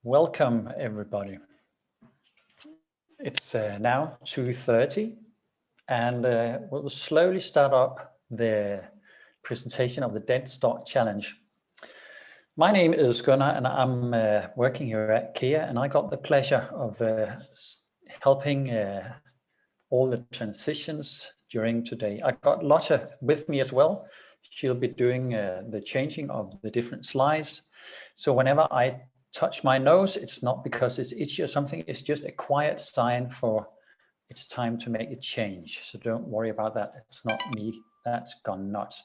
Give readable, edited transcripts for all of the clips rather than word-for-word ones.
Welcome, everybody. It's now 2:30, and we'll slowly start up the presentation of the DentStock Challenge. My name is Gunnar, and I'm working here at KEA, and I got the pleasure of helping all the transitions during today. I got Lotte with me as well. She'll be doing the changing of the different slides. So whenever I touch my nose, it's not because it's itchy or something, it's just a quiet sign for it's time to make a change. So don't worry about that. It's not me that's gone nuts.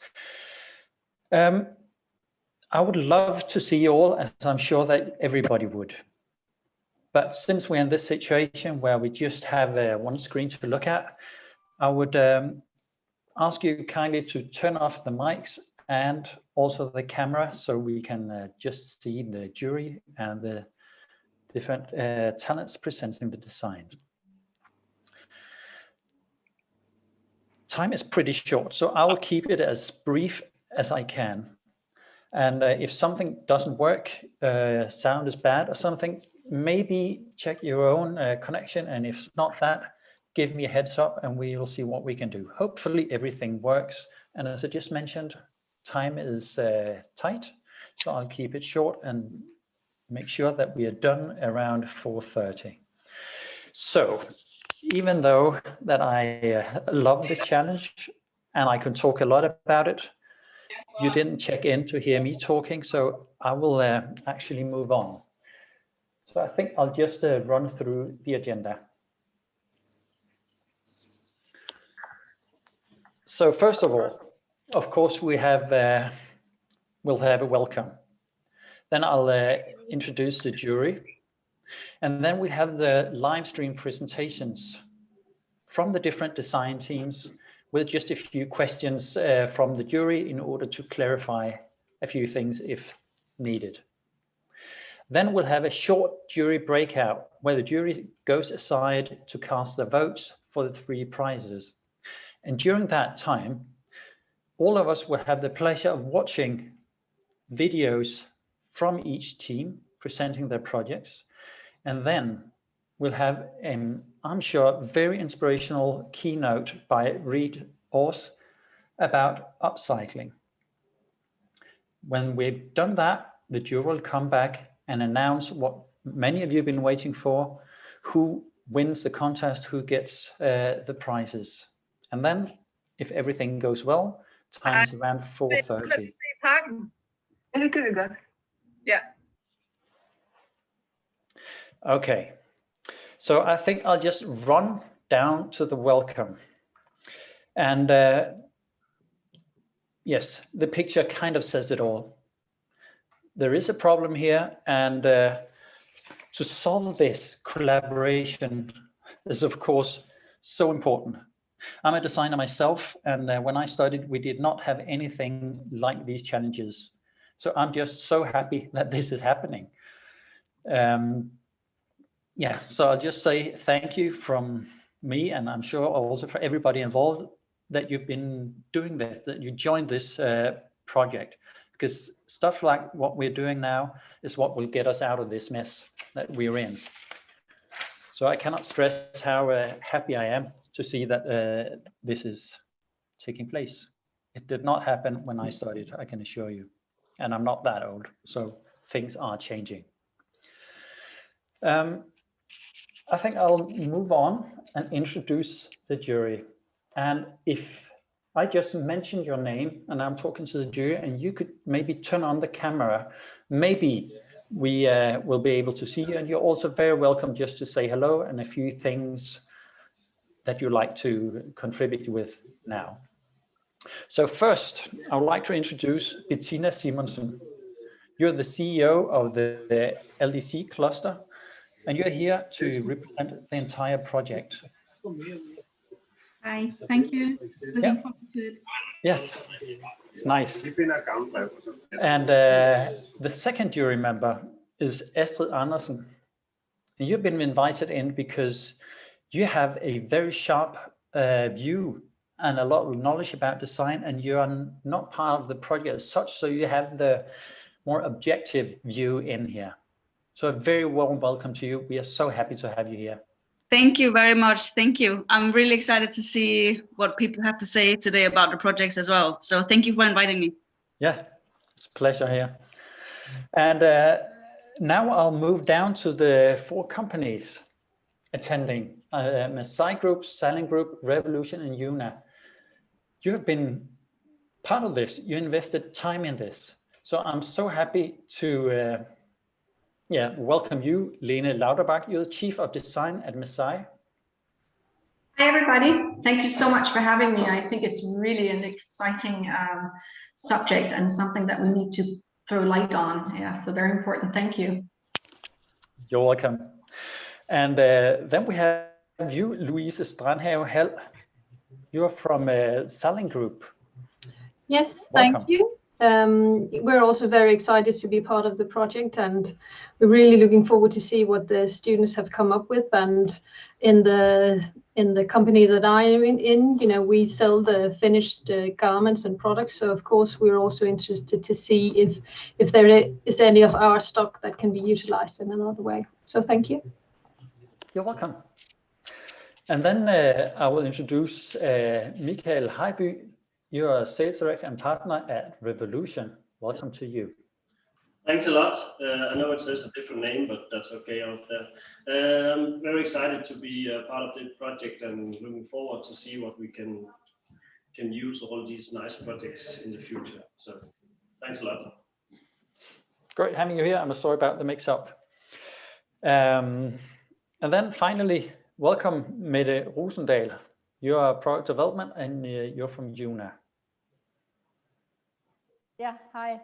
I would love to see you all, as I'm sure that everybody would. But since we're in this situation where we just have one screen to look at, I would ask you kindly to turn off the mics and also the camera, so we can just see the jury and the different talents presenting the design. Time is pretty short, so I will keep it as brief as I can. And if something doesn't work, sound is bad or something, maybe check your own connection, and if not that, give me a heads up and we will see what we can do. Hopefully everything works, and as I just mentioned, time is tight, so I'll keep it short and make sure that we are done around 4:30. So even though that I love this challenge and I can talk a lot about it, you didn't check in to hear me talking, so I will actually move on. So I think I'll just run through the agenda. So first of all, of course, we'll have a welcome. Then I'll introduce the jury. And then we have the live stream presentations from the different design teams with just a few questions from the jury in order to clarify a few things if needed. Then we'll have a short jury breakout where the jury goes aside to cast their votes for the 3 prizes. And during that time, all of us will have the pleasure of watching videos from each team presenting their projects. And then we'll have an, I'm sure, very inspirational keynote by Reid Ors about upcycling. When we've done that, the jury will come back and announce what many of you have been waiting for, who wins the contest, who gets the prizes. And then, if everything goes well, time is around 4:30. Yeah. Okay, so I think I'll just run down to the welcome. And yes, the picture kind of says it all. There is a problem here, and to solve this, collaboration is, of course, so important. I'm a designer myself, and when I studied, we did not have anything like these challenges. So I'm just so happy that this is happening. Yeah, so I'll just say thank you from me, and I'm sure also for everybody involved that you've been doing this, that you joined this project, because stuff like what we're doing now is what will get us out of this mess that we're in. So I cannot stress how happy I am to see that this is taking place. It did not happen when I started, I can assure you. And I'm not that old, so things are changing. I think I'll move on and introduce the jury. And if I just mentioned your name and I'm talking to the jury and you could maybe turn on the camera, maybe we will be able to see you. And you're also very welcome just to say hello and a few things that you like to contribute with now. So first, I would like to introduce Bettina Simonsen. You're the CEO of the LDC cluster, and you're here to represent the entire project. Hi, thank you. Looking forward to it. Yes, nice. And the second jury member is Astrid Andersen. And you've been invited in because you have a very sharp view and a lot of knowledge about design, and you are not part of the project as such, so you have the more objective view in here. So a very warm welcome to you. We are so happy to have you here. Thank you very much. Thank you. I'm really excited to see what people have to say today about the projects as well. So thank you for inviting me. Yeah, it's a pleasure here. And now I'll move down to the 4 companies attending, Masai Group, Salling Group, Revolution, and Yuna. You have been part of this. You invested time in this. So I'm so happy to welcome you, Lene Lauterbach. You're the Chief of Design at Masai. Hi, everybody. Thank you so much for having me. I think it's really an exciting subject and something that we need to throw light on. Yeah, so very important. Thank you. You're welcome. And then we have you, Louise Strandhave Hell. You're from Salling Group. Yes, Welcome. thank you. We're also very excited to be part of the project, and we're really looking forward to see what the students have come up with. And in the company that I'm in, you know, we sell the finished garments and products. So of course, we're also interested to see if there is any of our stock that can be utilized in another way. So thank you. You're welcome. And then I will introduce Michael Heiby. You're a sales director and partner at Revolution. Welcome to you. Thanks a lot. I know it says a different name, but that's okay out there. I'm very excited to be part of the project and looking forward to see what we can use all these nice projects in the future. So thanks a lot. Great having you here. I'm sorry about the mix-up. And then finally, welcome Mette Rosendal. You are product development and you're from Yuna. Yeah, hi.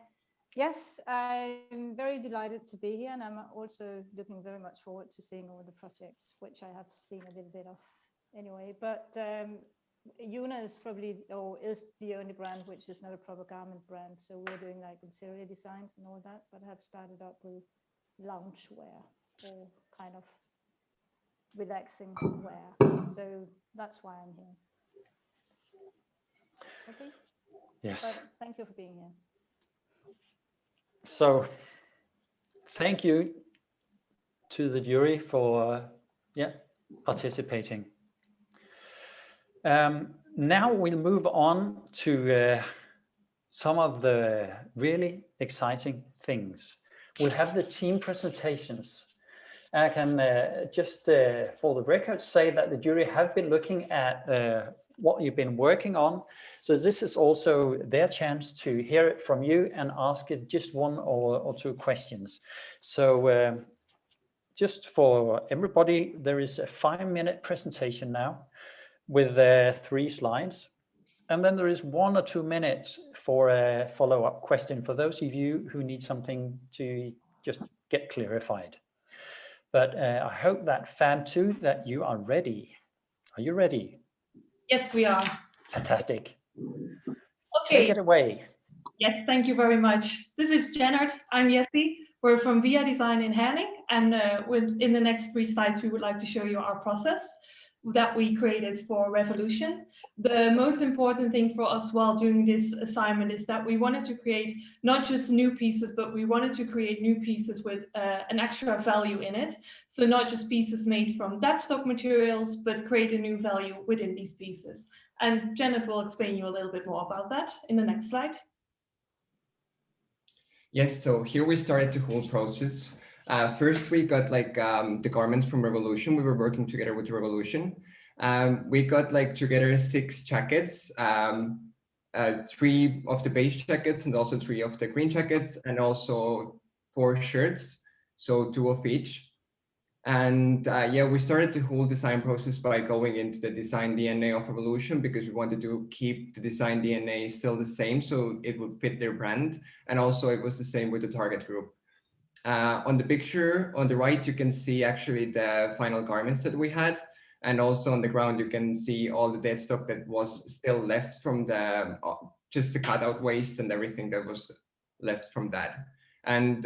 Yes, I'm very delighted to be here, and I'm also looking very much forward to seeing all the projects, which I have seen a little bit of anyway. But Yuna is probably, or is the only brand which is not a proper garment brand. So we're doing like interior designs and all that, but have started up with loungewear or kind of relaxing wear. So that's why I'm here. Okay. Yes. But thank you for being here. So thank you to the jury for participating. Now we'll move on to some of the really exciting things. We'll have the team presentations. I can just for the record say that the jury have been looking at what you've been working on. So this is also their chance to hear it from you and ask it just 1 or 2 questions. So just for everybody, there is a 5-minute presentation now with 3 slides. And then there is 1 or 2 minutes for a follow-up question for those of you who need something to just get clarified. But I hope that Fab2 that you are ready. Are you ready? Yes, we are. Fantastic. Okay. Take it away. Yes, thank you very much. This is Jennert. I'm Jessie. We're from Via Design in Herning, and in the next 3 slides, we would like to show you our process that we created for Revolution. The most important thing for us while doing this assignment is that we wanted to create not just new pieces, but we wanted to create new pieces with an extra value in it. So not just pieces made from dead stock materials, but create a new value within these pieces. And Janet will explain you a little bit more about that in the next slide. Yes, so here we started the whole process. First, we got like the garments from Revolution. We were working together with Revolution. We got like together 6 jackets, 3 of the beige jackets and also 3 of the green jackets, and also 4 shirts, so 2 of each. And yeah, we started the whole design process by going into the design DNA of Revolution, because we wanted to keep the design DNA still the same, so it would fit their brand. And also it was the same with the target group. On the picture on the right, you can see actually the final garments that we had. And also on the ground, you can see all the dead stock that was still left from the, just the cutout waste and everything that was left from that. And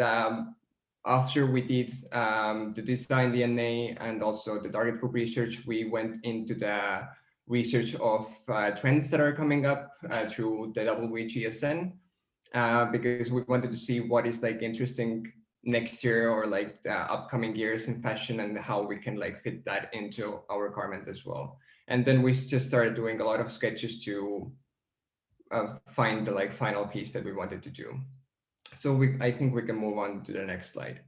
after we did the design DNA and also the target group research, we went into the research of trends that are coming up through the WGSN, because we wanted to see what is like interesting next year or like the upcoming years in fashion and how we can like fit that into our garment as well. And then we just started doing a lot of sketches to find the like final piece that we wanted to do. So I think we can move on to the next slide.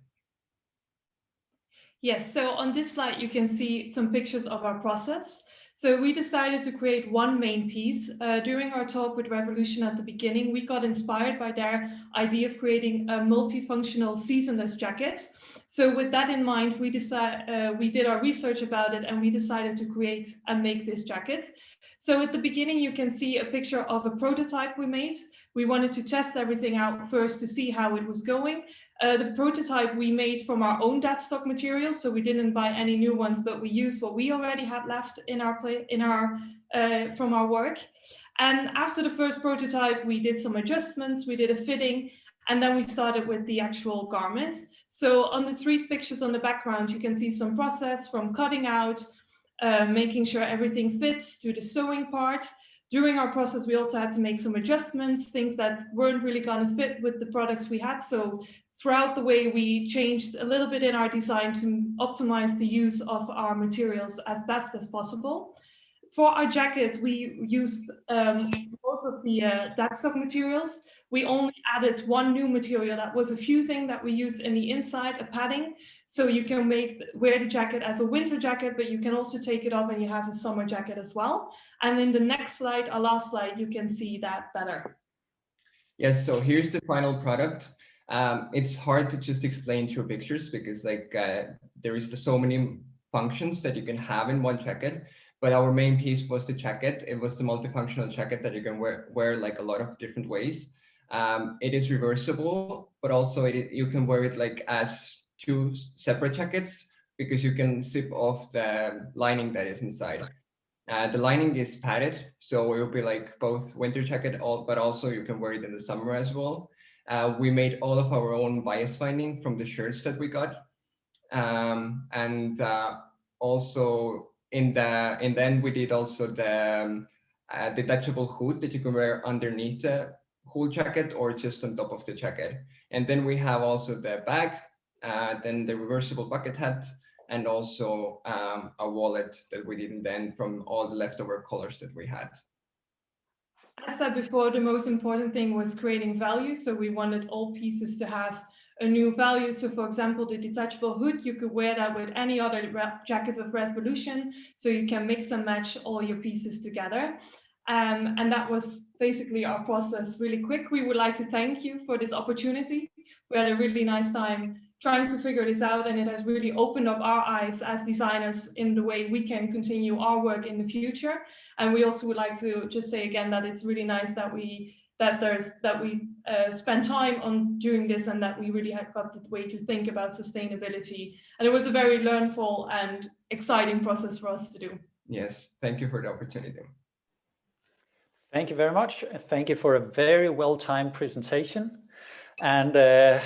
Yes, so on this slide, you can see some pictures of our process. So we decided to create one main piece. During our talk with Revolution at the beginning, we got inspired by their idea of creating a multifunctional seasonless jacket. So with that in mind, we did our research about it, and we decided to create and make this jacket. So at the beginning, you can see a picture of a prototype we made. We wanted to test everything out first to see how it was going. The prototype we made from our own dead stock material, so we didn't buy any new ones, but we used what we already had left in from our work. And after the first prototype, we did some adjustments, we did a fitting, and then we started with the actual garment. So on the 3 pictures on the background, you can see some process from cutting out, making sure everything fits, to the sewing part. During our process, we also had to make some adjustments, things that weren't really going to fit with the products we had. So throughout the way, we changed a little bit in our design to optimize the use of our materials as best as possible. For our jacket, we used both of the dead stock materials. We only added 1 new material that was a fusing that we used in the inside, a padding. So you can wear the jacket as a winter jacket, but you can also take it off and you have a summer jacket as well. And in the next slide, our last slide, you can see that better. Yes, so here's the final product. It's hard to just explain through pictures because like there is so many functions that you can have in one jacket. But our main piece was the jacket. It was the multifunctional jacket that you can wear like a lot of different ways. It is reversible, but also you can wear it like as 2 separate jackets because you can zip off the lining that is inside. The lining is padded, so it will be like both winter jacket, but also you can wear it in the summer as well. We made all of our own bias binding from the shirts that we got, and also in the end we did also the detachable hood that you can wear underneath the whole jacket or just on top of the jacket. And then we have also the bag, then the reversible bucket hat, and also a wallet that we did in the end from all the leftover colors that we had. As I said before, the most important thing was creating value. So we wanted all pieces to have a new value. So for example, the detachable hood, you could wear that with any other jackets of Revolution. So you can mix and match all your pieces together. And that was basically our process really quick. We would like to thank you for this opportunity. We had a really nice time trying to figure this out, and it has really opened up our eyes as designers in the way we can continue our work in the future. And we also would like to just say again that it's really nice that we spend time on doing this and that we really have got the way to think about sustainability. And it was a very learnful and exciting process for us to do. Yes, thank you for the opportunity. Thank you very much. Thank you for a very well-timed presentation. And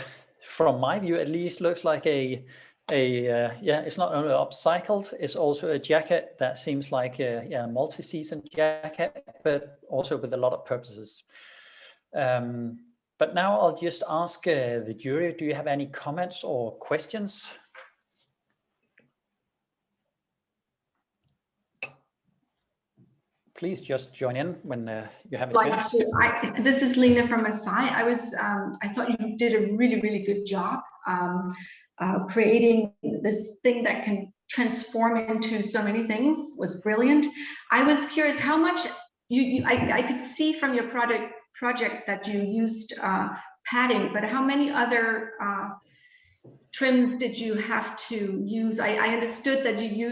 from my view, at least, looks like it's not only upcycled, it's also a jacket that seems like a multi-season jacket, but also with a lot of purposes. But now I'll just ask the jury, do you have any comments or questions? please just join in when you have it. Like this is Lena from Asai. I thought you did a really good job creating this thing that can transform into so many things. Was brilliant. I was curious how much I could see from your project that you used padding, but how many other trims did you have to use? I understood that you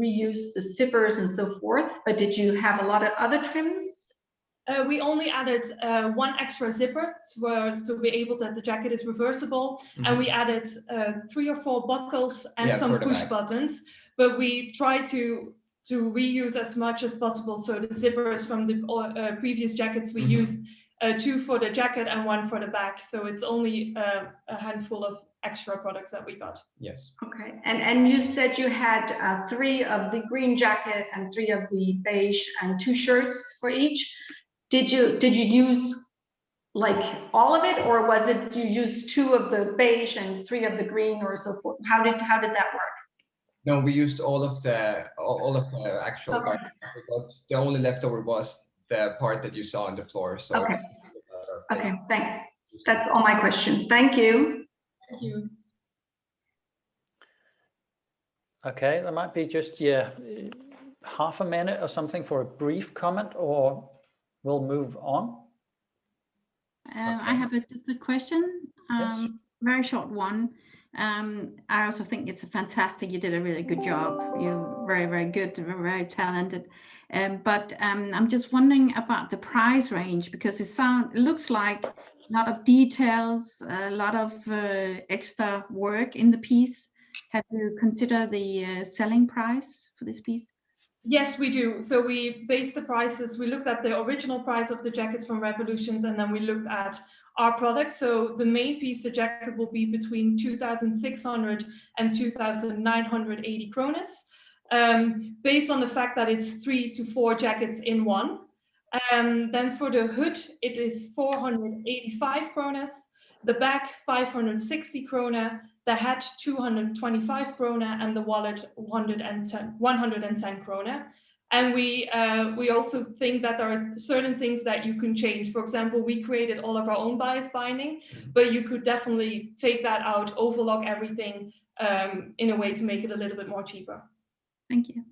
reused the zippers and so forth, but did you have a lot of other trims? We only added one extra zipper to be able that the jacket is reversible, and we added 3 or 4 buckles and some push buttons. But we try to reuse as much as possible. So the zippers from the previous jackets we used 2 for the jacket and 1 for the back. So it's only a handful of extra products that we got. Yes. Okay, and you said you had 3 of the green jacket and 3 of the beige and 2 shirts for each. Did you use like all of it, or was it you used 2 of the beige and 3 of the green or so forth? How did that work? No, we used all of the actual Okay. garment, but the only leftover was the part that you saw on the floor. So Okay. Okay, thanks. That's all my questions. Thank you. Thank you. Okay, there might be just half a minute or something for a brief comment, or we'll move on. I have just a question, Yes. very short one. I also think it's fantastic. You did a really good job. You're very good, very talented. But I'm just wondering about the price range, because it looks like a lot of details, a lot of extra work in the piece. Have you considered the selling price for this piece? Yes, we do. So we based the prices. We looked at the original price of the jackets from Revolutions, and then we looked at our products. So the main piece, the jacket, will be between 2,600 and 2,980 kronas, based on the fact that it's 3 to 4 jackets in one. Then for the hood, it is 485 kronas, the back 560 krona, the hat 225 krona, and the wallet 110 krona. And we also think that there are certain things that you can change. For example, we created all of our own bias binding, but you could definitely take that out, overlock everything in a way to make it a little bit more cheaper. Thank you.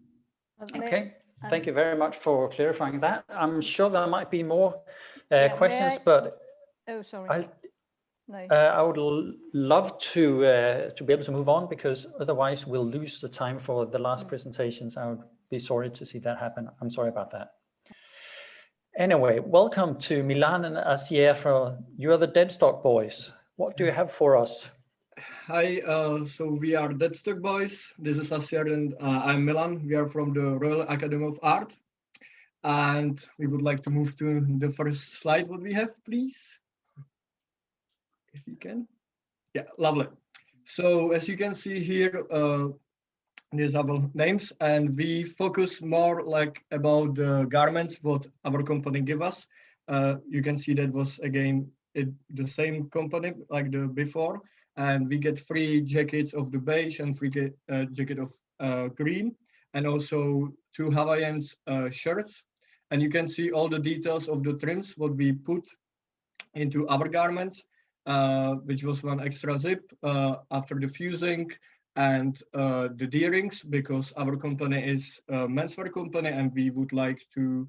Okay, thank you very much for clarifying that. I'm sure there might be more Yeah, questions, but Oh, sorry. No. I would love to be able to move on, because otherwise we'll lose the time for the last presentations. I would be sorry to see that happen. I'm sorry about that. Anyway, welcome to Milan and Asier. You are the Deadstock Boys. What do you have for us? Hi, so we are Deadstock Boys. This is Asier and I'm Milan. We are from the Royal Academy of Art. And we would like to move to the first slide. What we have, please? If you can. Yeah, lovely. So as you can see here, these are our names, and we focus more like about the garments what our company give us. You can see that was again the same company like the before, and we get 3 jackets of the beige and 3 jacket of green, and also 2 Hawaiians shirts. And you can see all the details of the trims what we put into our garments. Which was 1 extra zip after the fusing, and the D-rings, because our company is a menswear company, and we would like to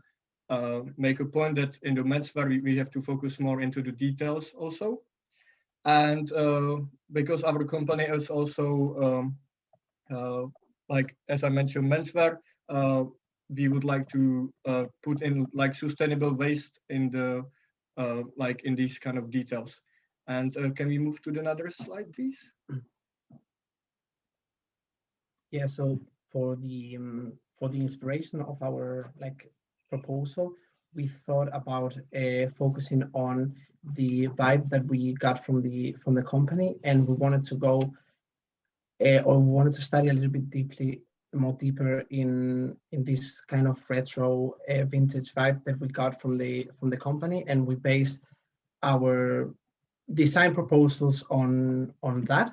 make a point that in the menswear we have to focus more into the details also. And because our company is also like, as I mentioned, menswear, we would like to put in like sustainable waste in the like in these kind of details. And can we move to another slide, please? Yeah, so for the inspiration of our like proposal, we thought about focusing on the vibe that we got from the company, and we wanted to go or we wanted to study a little bit deeper in this kind of retro vintage vibe that we got from the company, and we based our design proposals on that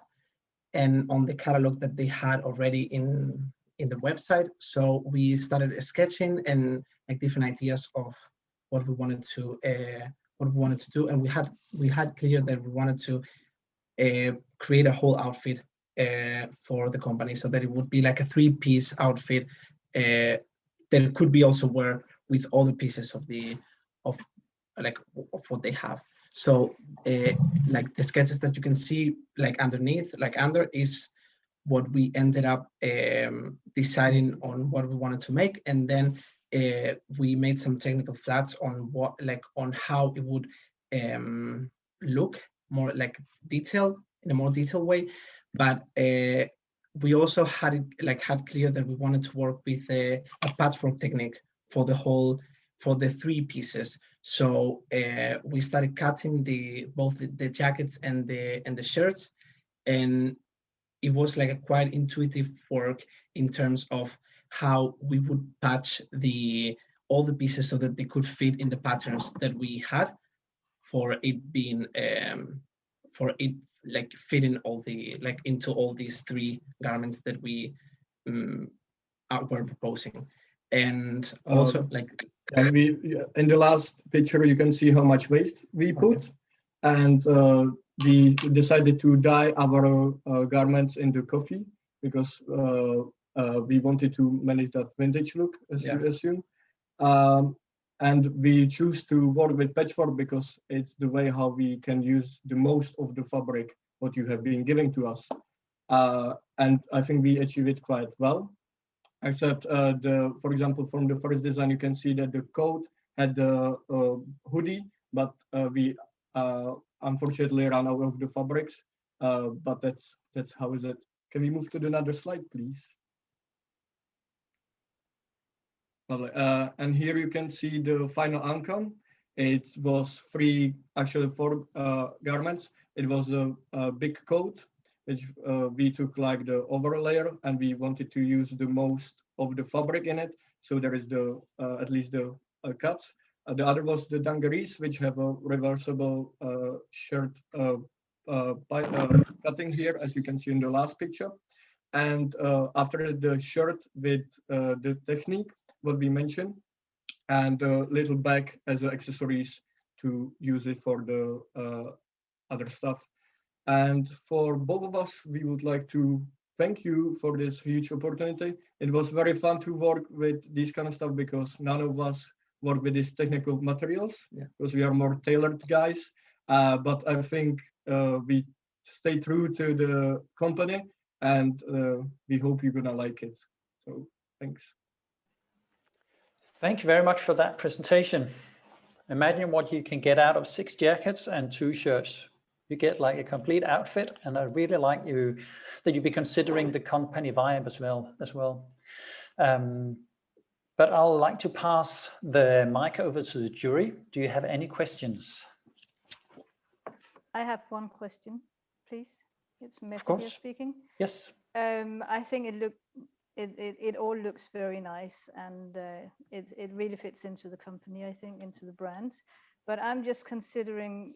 and on the catalog that they had already in the website. So we started sketching and like different ideas of what we wanted to do, and we had clear that we wanted to create a whole outfit for the company, so that it would be like a 3-piece outfit that could be also wear with all the pieces of what they have. So like the sketches that you can see like underneath, like under, is what we ended up deciding on what we wanted to make, and then we made some technical flats on on how it would look more like detailed, in a more detailed way. But we also had clear that we wanted to work with a patchwork technique for the 3 pieces. So we started cutting both the jackets and the shirts, and it was like a quite intuitive work in terms of how we would patch all the pieces so that they could fit in the patterns that we had, for it being fitting all into all these 3 garments that we were proposing. And also in the last picture you can see how much waste we put, and we decided to dye our garments into coffee because we wanted to manage that vintage look, as you assume. And we choose to work with patchwork because it's the way how we can use the most of the fabric what you have been giving to us. And I think we achieve it quite well. Except for example, from the first design, you can see that the coat had the hoodie, but we unfortunately ran out of the fabrics. But that's how is it. Can we move to another slide, please? And here you can see the final outcome. It was 4 garments. It was a big coat, which we took like the over layer, and we wanted to use the most of the fabric in it. So there is at least the cuts. The other was the dungarees, which have a reversible shirt cutting here, as you can see in the last picture. And after the shirt with the technique, what we mentioned, and a little bag as accessories to use it for the other stuff. And for both of us, we would like to thank you for this huge opportunity. It was very fun to work with this kind of stuff because none of us work with these technical materials, because we are more tailored guys. But I think we stay true to the company, and we hope you're gonna like it. So thanks. Thank you very much for that presentation. Imagine what you can get out of 6 jackets and 2 shirts. You get like a complete outfit, and I really like that you be considering the company vibe as well. But I'll like to pass the mic over to the jury. Do you have any questions? I have one question, please. It's Mette here speaking. Yes. I think it all looks very nice, and it really fits into the company, I think, into the brand. But I'm just considering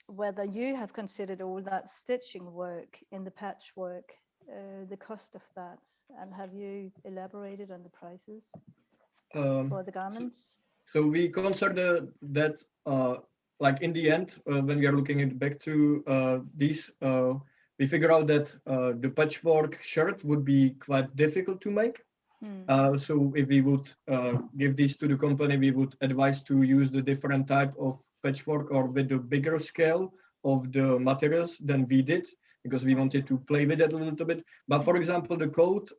whether you have considered all that stitching work in the patchwork, the cost of that, and have you elaborated on the prices for the garments? So we consider that like in the end, when we are looking back to these, we figure out that the patchwork shirt would be quite difficult to make. So if we would give these to the company, we would advise to use the different type of patchwork or with the bigger scale of the materials than we did, because we wanted to play with it a little bit. But for example, the coat,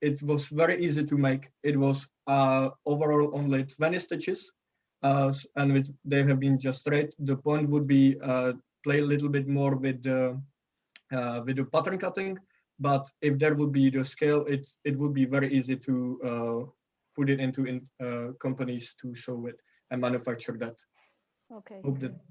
it was very easy to make. It was overall only 20 stitches, and they have been just straight. The point would be play a little bit more with the pattern cutting. But if there would be the scale, it would be very easy to put it into companies to show it and manufacture that. Okay.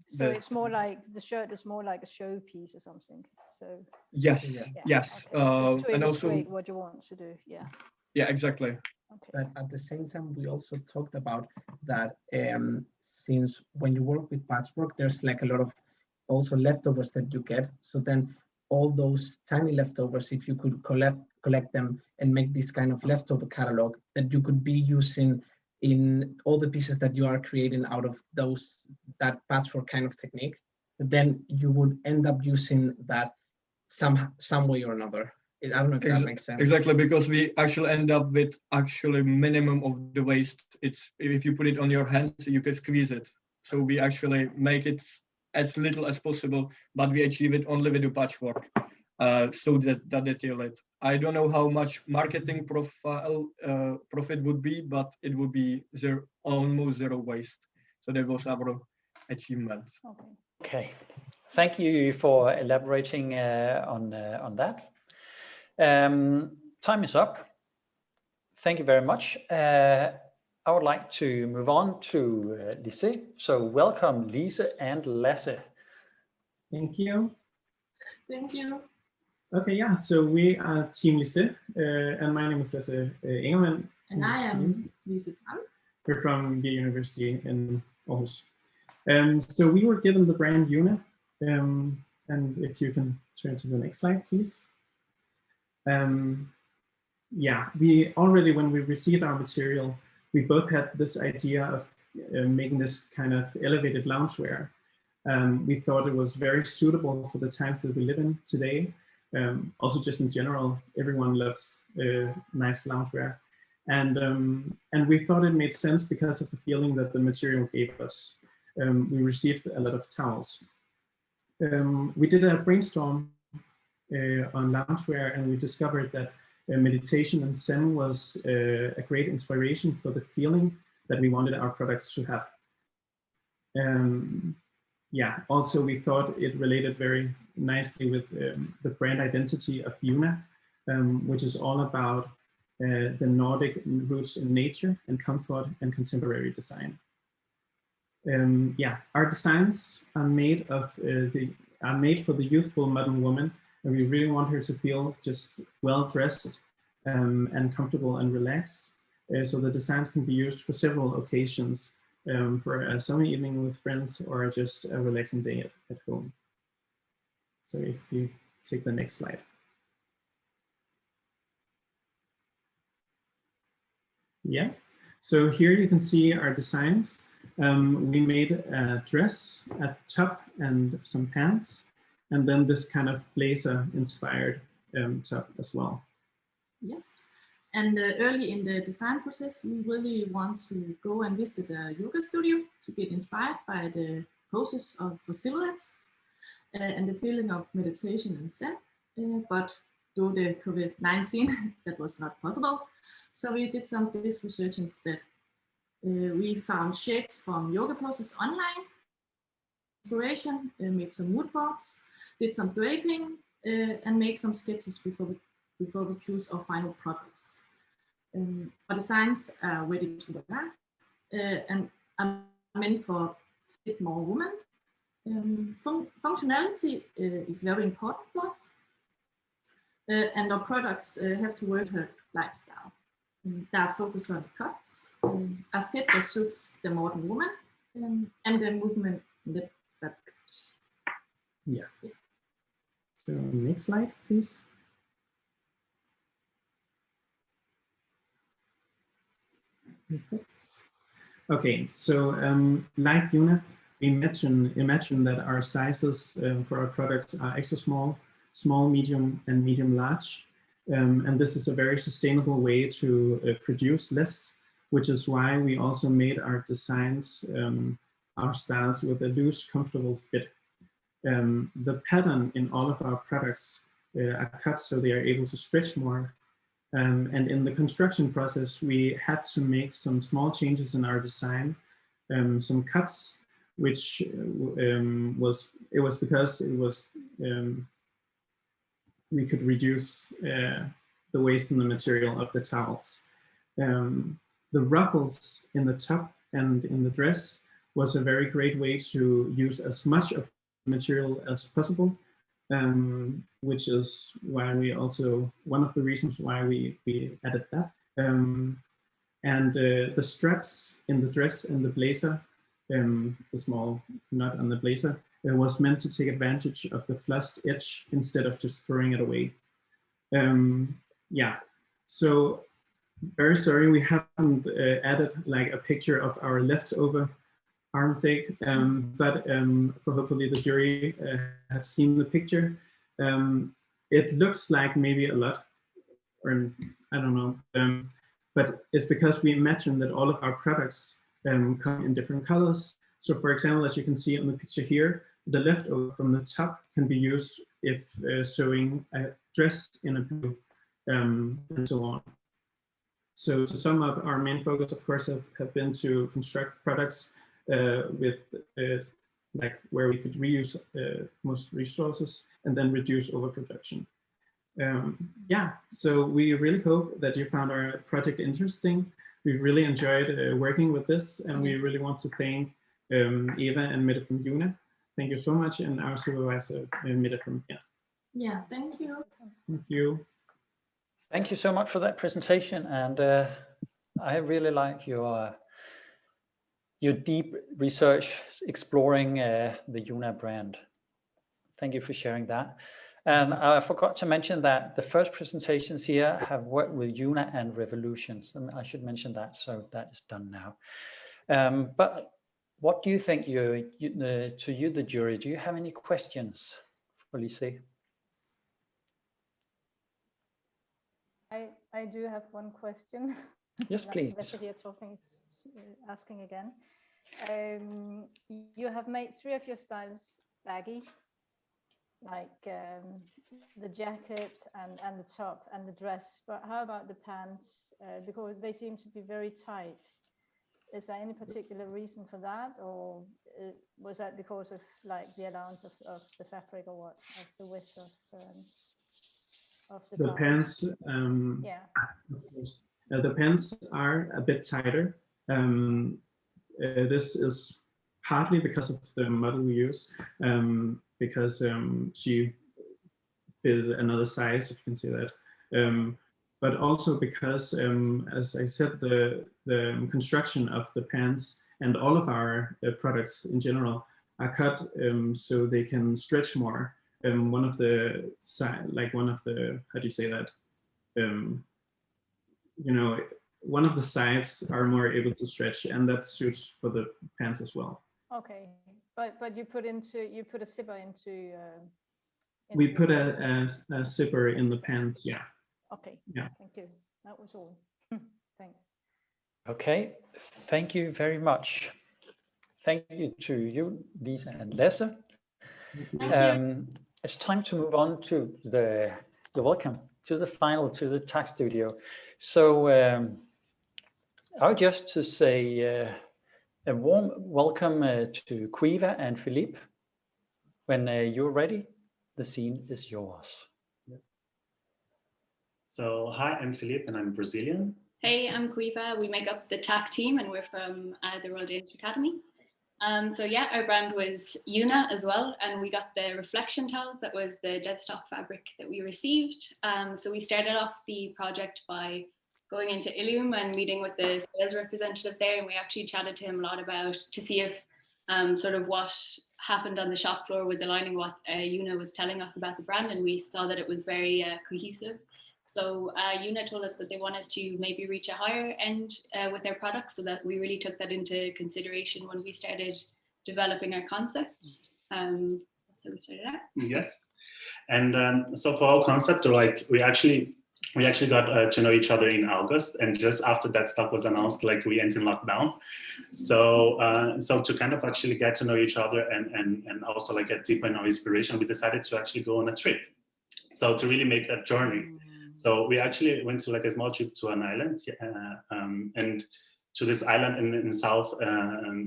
So it's more like the shirt is more like a showpiece or something. So yes, yes, okay. and also what you want to do, yeah, exactly. Okay. But at the same time, we also talked about that since when you work with patchwork, there's like a lot of also leftovers that you get. So then all those tiny leftovers, if you could collect them and make this kind of leftover catalog that you could be using in all the pieces that you are creating out of that patchwork kind of technique, then you would end up using that some way or another. I don't know if that makes sense. Exactly, because we actually end up with actually minimum of the waste. It's if you put it on your hands, you can squeeze it. So we actually make it as little as possible, but we achieve it only with the patchwork. So that detail it. I don't know how much marketing profit would be, but it would be almost zero waste. So that was our achievement. Okay, thank you for elaborating on that. Time is up. Thank you very much. I would like to move on to Lise. So welcome, Lise and Lasse. Thank you. Thank you. Okay, yeah, so we are Team Lise, and my name is Lasse Ingermann. And I am Lise Tran. We're from the University in Aarhus. So we were given the brand Una, and if you can turn to the next slide, please. Yeah, we already, when we received our material, we both had this idea of making this kind of elevated loungewear. We thought it was very suitable for the times that we live in today. Also, just in general, everyone loves nice loungewear, and we thought it made sense because of the feeling that the material gave us. We received a lot of towels. We did a brainstorm on loungewear, and we discovered that meditation and Zen was a great inspiration for the feeling that we wanted our products to have. Yeah, also we thought it related very nicely with the brand identity of Una, which is all about the Nordic roots in nature and comfort and contemporary design. Yeah, our designs are made for the youthful modern woman, and we really want her to feel just well dressed and comfortable and relaxed. So the designs can be used for several occasions, for a summer evening with friends or just a relaxing day at home. So if you take the next slide. Yeah, so here you can see our designs. We made a dress, a top, and some pants, and then this kind of blazer inspired top as well. Yes, and early in the design process, we really want to go and visit a yoga studio to get inspired by the poses for silhouettes and the feeling of meditation and Zen. But due to COVID-19, that was not possible. So we did some research instead. We found shapes from yoga poses online, inspiration, made some mood boards, did some draping, and make some sketches before we choose our final products. Our designs are ready to wear and are meant for fit more women. Functionality is very important for us, and our products have to work her lifestyle. That focus on cuts, a fit that suits the modern woman, and the movement in the fabric. Yeah. So next slide, please. Perfect. Okay, so like Una, we imagine that our sizes for our products are extra small, small, medium, and medium large. And this is a very sustainable way to produce less, which is why we also made our designs, our styles with a loose, comfortable fit. The pattern in all of our products are cut so they are able to stretch more. And in the construction process, we had to make some small changes in our design, some cuts, which was because it was we could reduce the waste in the material of the towels. The ruffles in the top and in the dress was a very great way to use as much of the material as possible, which is why we also, one of the reasons why we added that. And the straps in the dress and the blazer, the small knot on the blazer, was meant to take advantage of the fluffed edge instead of just throwing it away. Yeah, so very sorry we haven't added like a picture of our leftover arm steak, but hopefully the jury have seen the picture. It looks like maybe a lot, or I don't know, but it's because we imagine that all of our products come in different colors. So for example, as you can see on the picture here, the leftover from the top can be used if sewing a dress in a blue, and so on. So to sum up, our main focus, of course, have been to construct products with like where we could reuse most resources and then reduce overproduction. Yeah, so we really hope that you found our project interesting. We really enjoyed working with this, and we really want to thank Eva and Mette from UNA. Thank you so much, and our supervisor, Mette from here. Yeah, thank you. Thank you. Thank you so much for that presentation, and I really like your deep research exploring the UNA brand. Thank you for sharing that. And I forgot to mention that the first presentations here have worked with UNA and Revolutions, and I should mention that, so that is done now. But what do you think, to you, the jury? Do you have any questions for Lise? I do have one question. Yes, please. That's here talking, asking again. You have made 3 of your styles baggy, like the jacket and the top and the dress, but how about the pants? Because they seem to be very tight. Is there any particular reason for that, or was that because of like the allowance of the fabric, or what, of the width of the top? Pants? Yeah. The pants are a bit tighter. This is partly because of the model we use, because she fitted another size, if you can see that. But also because, as I said, the construction of the pants and all of our products in general are cut so they can stretch more. One of the how do you say that? You know, one of the sides are more able to stretch, and that suits for the pants as well. Okay, but you put a zipper into. We put a zipper in the pants, yeah. Okay. Yeah. Thank you. That was all. Thanks. Okay, thank you very much. Thank you to you, Lisa and Lasse. It's time to move on to you're welcome, to the final, to the TAC Studio. So I would just to say a warm welcome to Quiva and Philippe. When you're ready, the scene is yours. So hi, I'm Philippe and I'm Brazilian. Hey, I'm Quiva. We make up the TAC team and we're from the Royal Danish Academy. So yeah, our brand was UNA as well, and we got the reflection towels. That was the dead stock fabric that we received. So we started off the project by going into Illume and meeting with the sales representative there, and we actually chatted to him a lot to see if sort of what happened on the shop floor was aligning what UNA was telling us about the brand, and we saw that it was very cohesive. So UNA told us that they wanted to maybe reach a higher end with their products, so that we really took that into consideration when we started developing our concept. So we started out. Yes, and so for our concept, like we actually got to know each other in August, and just after that stuff was announced, like we went in lockdown. So so to kind of actually get to know each other and also like get deeper in our inspiration, we decided to actually go on a trip. So to really make a journey. So we actually went to like a small trip to an island, and to this island in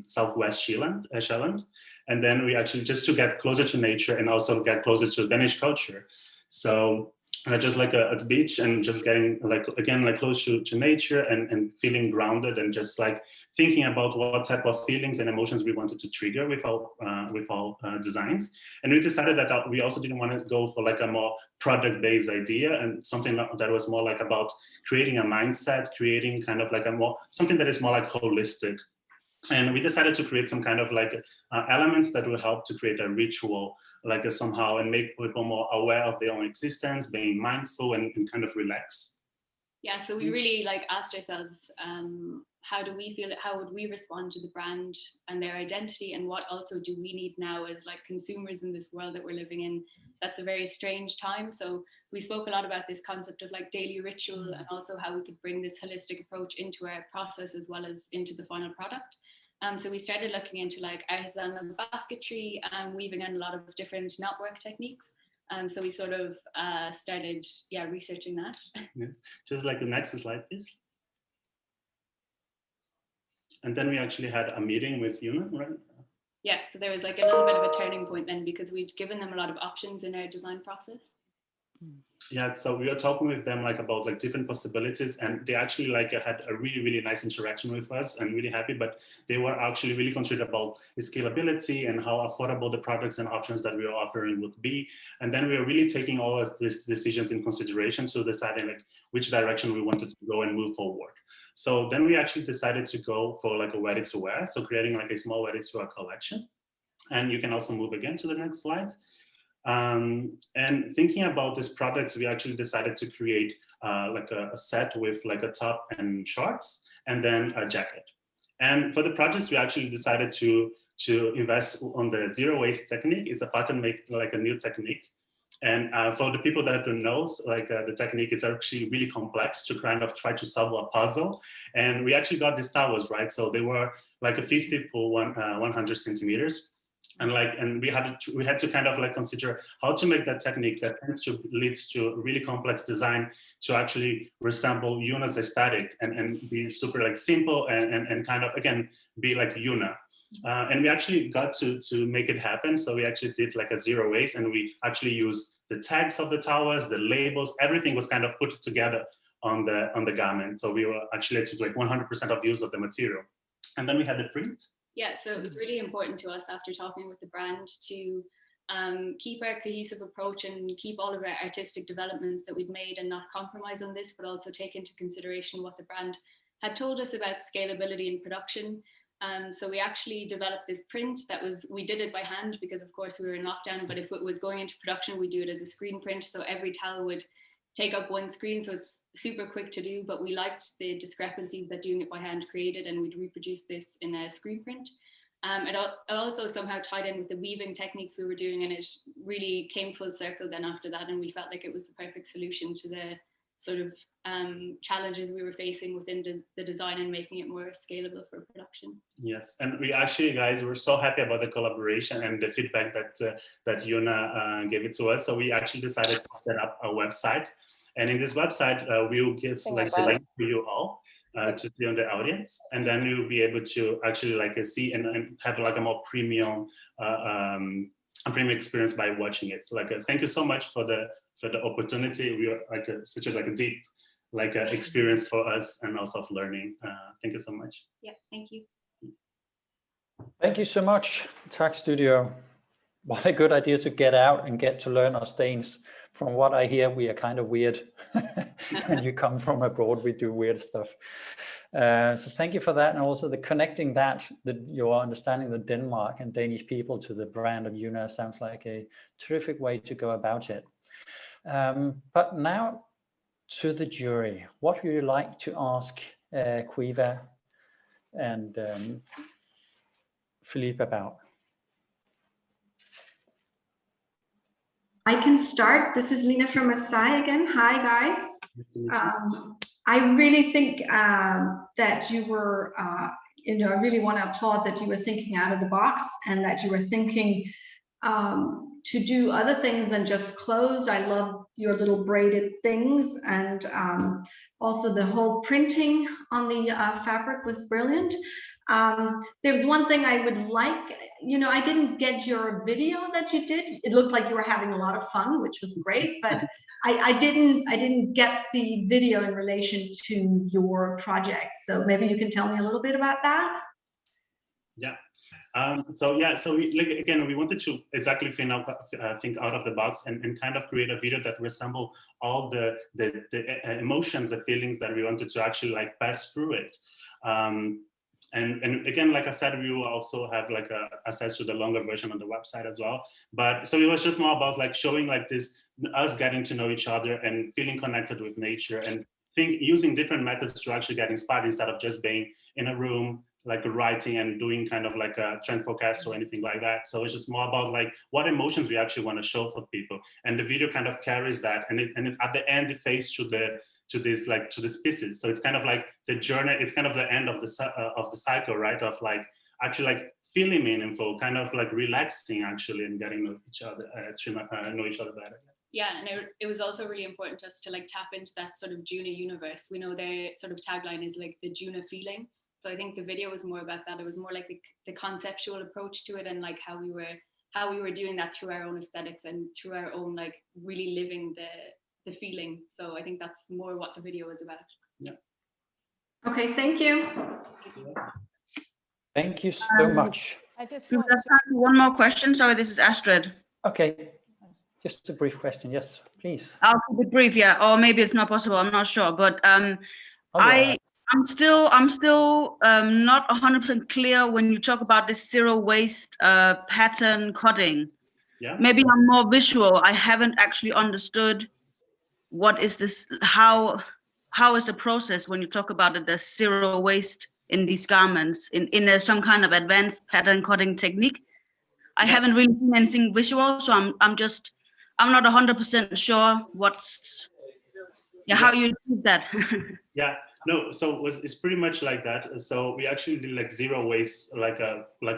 southwest Shetland, and then we actually just to get closer to nature and also get closer to Danish culture. So just like at the beach and just getting like again like close to nature and feeling grounded and just like thinking about what type of feelings and emotions we wanted to trigger with our designs. And we decided that we also didn't want to go for like a more product-based idea and something that was more like about creating a mindset, creating kind of like something that is more like holistic. And we decided to create some kind of like elements that will help to create a ritual, like somehow, and make people more aware of their own existence, being mindful and kind of relax. Yeah, so we really like asked ourselves, how do we feel, how would we respond to the brand and their identity, and what also do we need now as like consumers in this world that we're living in? That's a very strange time. So we spoke a lot about this concept of like daily ritual, and also how we could bring this holistic approach into our process as well as into the final product. So we started looking into like artisanal basketry, weaving in a lot of different knotwork techniques. So we sort of started, researching that. Yes, just like the next slide, please. And then we actually had a meeting with Yuna, right? Yeah, so there was like a little bit of a turning point then, because we'd given them a lot of options in our design process. Yeah, so we were talking with them like about like different possibilities, and they actually like had a really nice interaction with us and really happy, but they were actually really concerned about the scalability and how affordable the products and options that we were offering would be. And then we were really taking all of these decisions in consideration, so deciding like which direction we wanted to go and move forward. So then we actually decided to go for like a ready-to-wear, so creating like a small ready-to-wear collection. And you can also move again to the next slide. And thinking about these products, we actually decided to create like a set with like a top and shorts, and then a jacket. And for the projects, we actually decided to invest on the zero waste technique. It's a pattern make like a new technique. And for the people that don't know, like the technique is actually really complex to kind of try to solve a puzzle. And we actually got these towers, right? So they were like a 50 for 100 centimeters. And we had to kind of like consider how to make that technique that tends to lead to really complex design to actually resemble Yuna's aesthetic and be super like simple and kind of again be like Yuna. And we actually got to make it happen. So we actually did like a zero waste, and we actually used the tags of the towers, the labels, everything was kind of put together on the garment. So we were actually took like 100% of use of the material. And then we had the print. Yeah, so it was really important to us after talking with the brand to keep our cohesive approach and keep all of our artistic developments that we'd made and not compromise on this, but also take into consideration what the brand had told us about scalability in production. So we actually developed this print we did it by hand because of course we were in lockdown, but if it was going into production, we do it as a screen print. So every towel would take up one screen, so it's super quick to do, but we liked the discrepancies that doing it by hand created, and we'd reproduce this in a screen print. It also somehow tied in with the weaving techniques we were doing, and it really came full circle then after that, and we felt like it was the perfect solution to the sort of challenges we were facing within the design and making it more scalable for production. Yes, and we actually, guys, we're so happy about the collaboration and the feedback that Yuna gave it to us. So we actually decided to set up a website, and in this website we will give like the link to you all to see on the audience, and then you'll be able to actually like see and have like a more premium experience by watching it. Like thank you so much for the opportunity. We are like such a deep experience for us, and also of learning. Thank you so much. Yeah, thank you. Thank you so much, Tag Studio. What a good idea to get out and get to learn our Danes. From what I hear, we are kind of weird. When you come from abroad, we do weird stuff. So thank you for that, and also the connecting your understanding the Denmark and Danish people to the brand of Yuna sounds like a terrific way to go about it. But now to the jury. What would you like to ask Quiva and Philippe about? I can start. This is Lina from Asai again. Hi, guys. I really think that you were, I really want to applaud that you were thinking out of the box, and that you were thinking to do other things than just clothes. I love your little braided things, and also the whole printing on the fabric was brilliant. There's one thing I would like, I didn't get your video that you did. It looked like you were having a lot of fun, which was great, but I didn't get the video in relation to your project. So maybe you can tell me a little bit about that. Yeah. So we wanted to exactly think out of the box and kind of create a video that resemble all the emotions, the feelings that we wanted to actually like pass through it. And again, like I said, we will also have like access to the longer version on the website as well. But so it was just more about like showing like this, us getting to know each other and feeling connected with nature and using different methods to actually get inspired instead of just being in a room, like writing and doing kind of like a trend forecast or anything like that. So it's just more about like what emotions we actually want to show for people, and the video kind of carries that, and at the end it fades to the species. So it's kind of like the journey. It's kind of the end of the cycle, right? Of like actually like feeling meaningful, kind of like relaxing actually, and getting to know each other better. Yeah, and it was also really important just to like tap into that sort of Juna universe. We know their sort of tagline is like the Juna feeling. So I think the video was more about that. It was more like the conceptual approach to it, and like how we were doing that through our own aesthetics and through our own like really living the feeling. So I think that's more what the video was about. Yeah. Okay, thank you. Thank you so much. I just We want have time for one more question. Sorry, this is Astrid. Okay, just a brief question. Yes, please. I'll keep it brief, yeah, or maybe it's not possible. I'm not sure, but I'm still not 100% clear when you talk about this zero waste pattern cutting. Yeah. Maybe I'm more visual. I haven't actually understood what is this. How is the process when you talk about it? There's zero waste in these garments in some kind of advanced pattern cutting technique. I haven't really seen anything visual, so I'm not 100% sure how you do that. Yeah. No, so it's pretty much like that. So we actually did like zero waste, like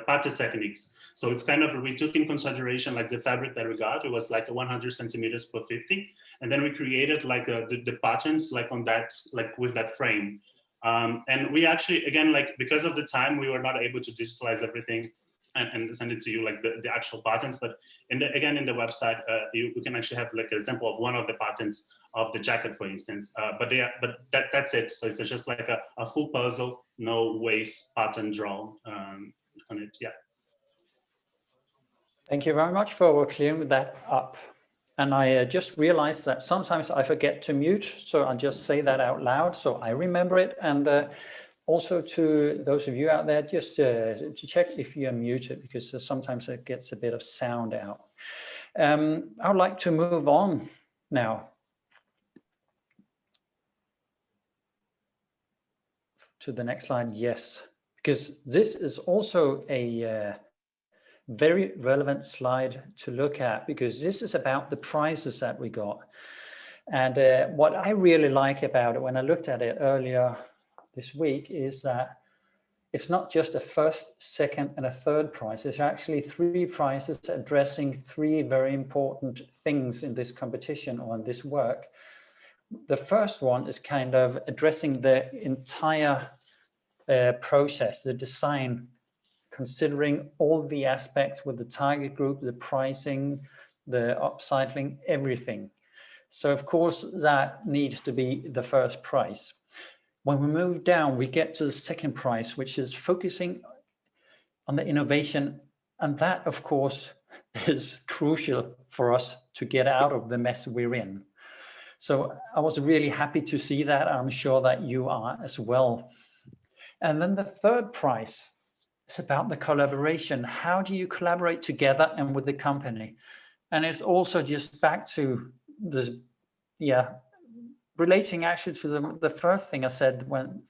pattern techniques. So it's kind of, we took in consideration like the fabric that we got. It was like 100 centimeters per 50, and then we created like the patterns like on that, like with that frame. And we actually, again, like because of the time, we were not able to digitalize everything and send it to you like the actual patterns. But in the website, you can actually have like an example of one of the patterns of the jacket, for instance. But that's it. So it's just like a full puzzle, no waste pattern drawn on it. Yeah. Thank you very much for clearing that up. And I just realized that sometimes I forget to mute, so I'll just say that out loud so I remember it. And also to those of you out there, just to check if you're muted, because sometimes it gets a bit of sound out. I would like to move on now to the next slide. Yes, because this is also a very relevant slide to look at, because this is about the prizes that we got. And what I really like about it when I looked at it earlier this week is that it's not just a first, second, and a third prize. There's actually 3 prizes addressing 3 very important things in this competition or in this work. The first one is kind of addressing the entire process, the design, considering all the aspects with the target group, the pricing, the upcycling, everything. So of course that needs to be the first prize. When we move down, we get to the second prize, which is focusing on the innovation. And that of course is crucial for us to get out of the mess we're in. So I was really happy to see that. I'm sure that you are as well. And then the third prize, it's about the collaboration. How do you collaborate together and with the company? And it's also just back to the, relating actually to the first thing I said when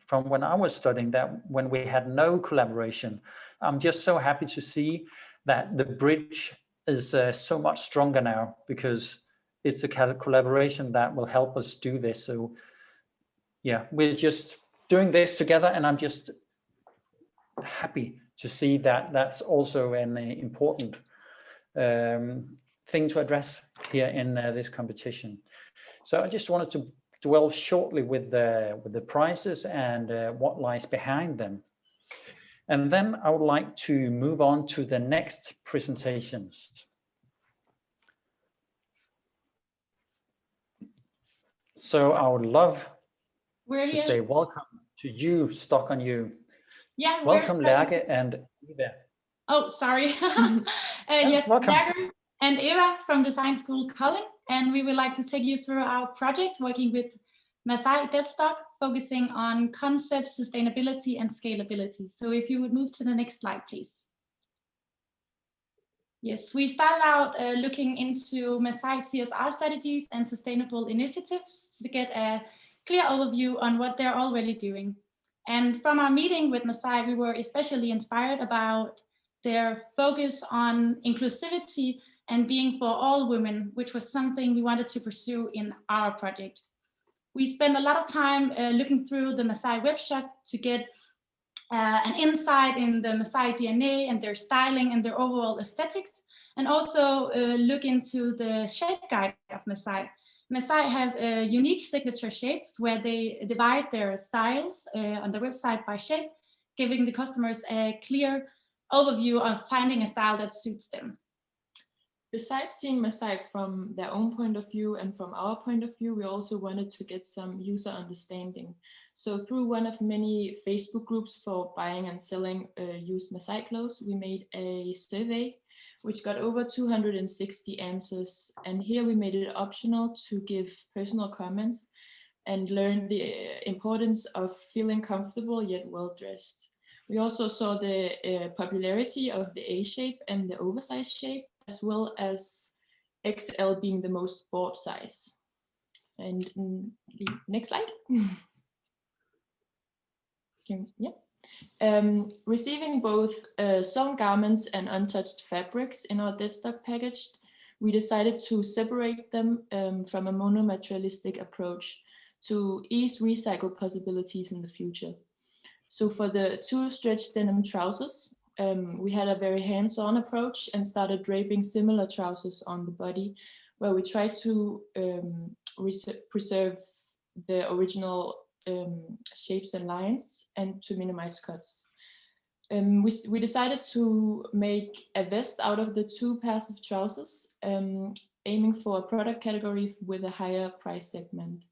I was studying, that when we had no collaboration. I'm just so happy to see that the bridge is so much stronger now, because it's a collaboration that will help us do this. So yeah, we're just doing this together, and I'm just happy to see that that's also an important thing to address here in this competition. So I just wanted to dwell shortly with the prizes and what lies behind them. And then I would like to move on to the next presentations. So I would love to say welcome to you, Stock on You. Yeah, welcome, Lærke and Eva. Oh, sorry. Yes, welcome. Lærke and Eva from Design School Kolding, and we would like to take you through our project working with Masai Deadstock, focusing on concept, sustainability, and scalability. So if you would move to the next slide, please. Yes, we started out looking into Masai CSR strategies and sustainable initiatives to get a clear overview on what they're already doing. And from our meeting with Masai, we were especially inspired about their focus on inclusivity and being for all women, which was something we wanted to pursue in our project. We spent a lot of time looking through the Masai webshop to get an insight in the Masai DNA and their styling and their overall aesthetics, and also look into the shape guide of Masai. Masai have unique signature shapes where they divide their styles on the website by shape, giving the customers a clear overview of finding a style that suits them. Besides seeing Masai from their own point of view and from our point of view, we also wanted to get some user understanding. So through one of many Facebook groups for buying and selling used Masai clothes, we made a survey which got over 260 answers. And here we made it optional to give personal comments and learn the importance of feeling comfortable yet well-dressed. We also saw the popularity of the A shape and the oversized shape, as well as XL being the most bought size. And the next slide. Receiving both sewn garments and untouched fabrics in our dead stock package, we decided to separate them from a monomaterialistic approach to ease recycle possibilities in the future. So for the 2 stretch denim trousers, we had a very hands-on approach and started draping similar trousers on the body, where we tried to preserve the original shapes and lines and to minimize cuts. We decided to make a vest out of the 2 pairs of trousers, aiming for a product category with a higher price segment.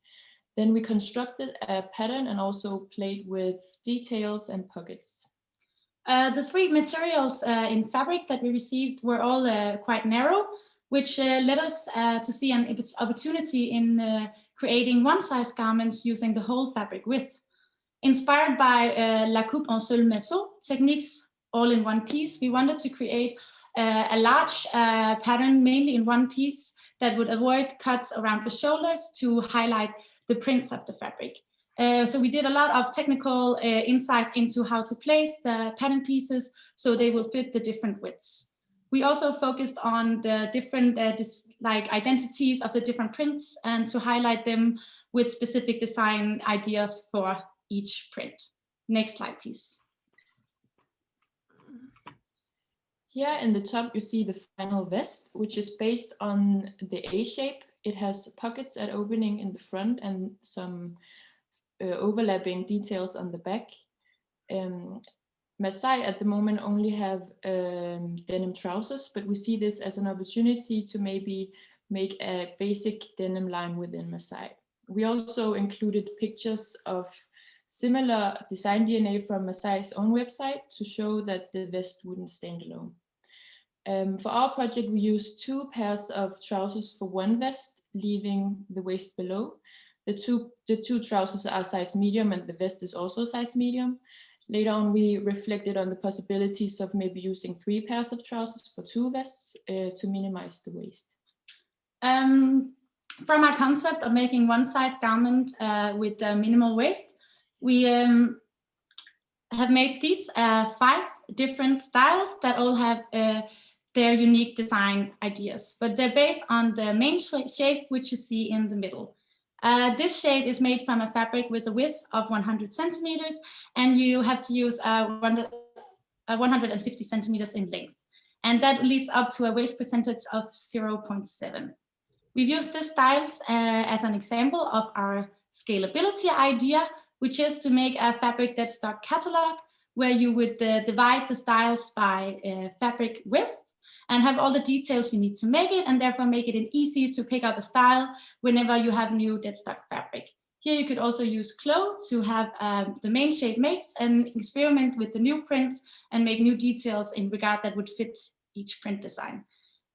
Then we constructed a pattern and also played with details and pockets. The 3 materials in fabric that we received were all quite narrow, which led us to see an opportunity in creating one-size garments using the whole fabric width. Inspired by La Coupe en seul morceau techniques, all in one piece, we wanted to create a large pattern, mainly in one piece, that would avoid cuts around the shoulders to highlight the prints of the fabric. So we did a lot of technical insights into how to place the pattern pieces so they will fit the different widths. We also focused on the different identities of the different prints and to highlight them with specific design ideas for each print. Next slide, please. Here in the top, you see the final vest, which is based on the A shape. It has pockets at opening in the front and some overlapping details on the back. Masai at the moment only have denim trousers, but we see this as an opportunity to maybe make a basic denim line within Masai. We also included pictures of similar design DNA from Masai's own website to show that the vest wouldn't stand alone. For our project, we used 2 pairs of trousers for one vest, leaving the waist below. The two trousers are size medium and the vest is also size medium. Later on, we reflected on the possibilities of maybe using 3 pairs of trousers for 2 vests to minimize the waist. From our concept of making one-size garment with a minimal waist, we have made these 5 different styles that all have their unique design ideas, but they're based on the main shape, which you see in the middle. This shape is made from a fabric with a width of 100 centimeters, and you have to use 150 centimeters in length. And that leads up to a waist percentage of 0.7. We've used these styles as an example of our scalability idea, which is to make a fabric dead stock catalog, where you would divide the styles by fabric width and have all the details you need to make it, and therefore make it easy to pick up a style whenever you have new dead stock fabric. Here you could also use Clo to have the main shape mix and experiment with the new prints and make new details in regard that would fit each print design.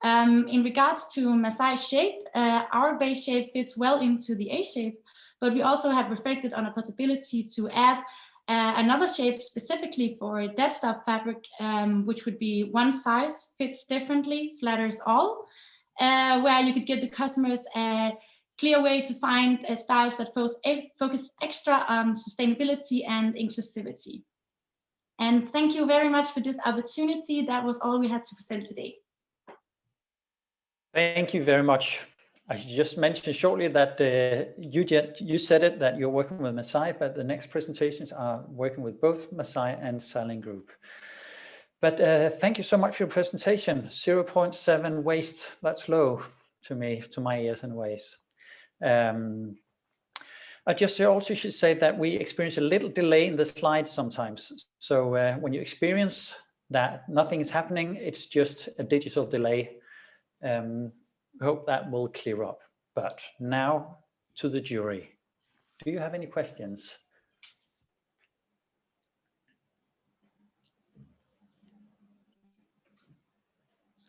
In regards to Masai shape, our base shape fits well into the A shape, but we also have reflected on a possibility to add another shape specifically for dead stock fabric, which would be one size fits differently, flatters all, where you could give the customers a clear way to find styles that focus extra on sustainability and inclusivity. And thank you very much for this opportunity. That was all we had to present today. Thank you very much. I should just mention shortly that you said it, that you're working with Masai, but the next presentations are working with both Masai and Salling Group. But thank you so much for your presentation. 0.7 waste, that's low to me, to my ears and ways. I just also should say that we experience a little delay in the slides sometimes. So when you experience that nothing is happening, it's just a digital delay. Hope that will clear up. But now to the jury. Do you have any questions?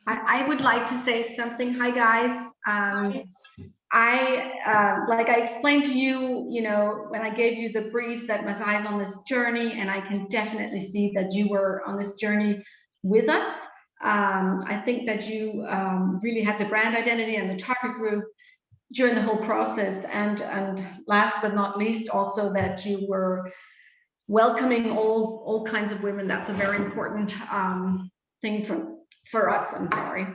I would like to say something. Hi, guys. Like I explained to you, when I gave you the brief that Masai is on this journey, and I can definitely see that you were on this journey with us. I think that you really had the brand identity and the target group during the whole process. And last but not least, also that you were welcoming all kinds of women. That's a very important thing for us. I'm sorry.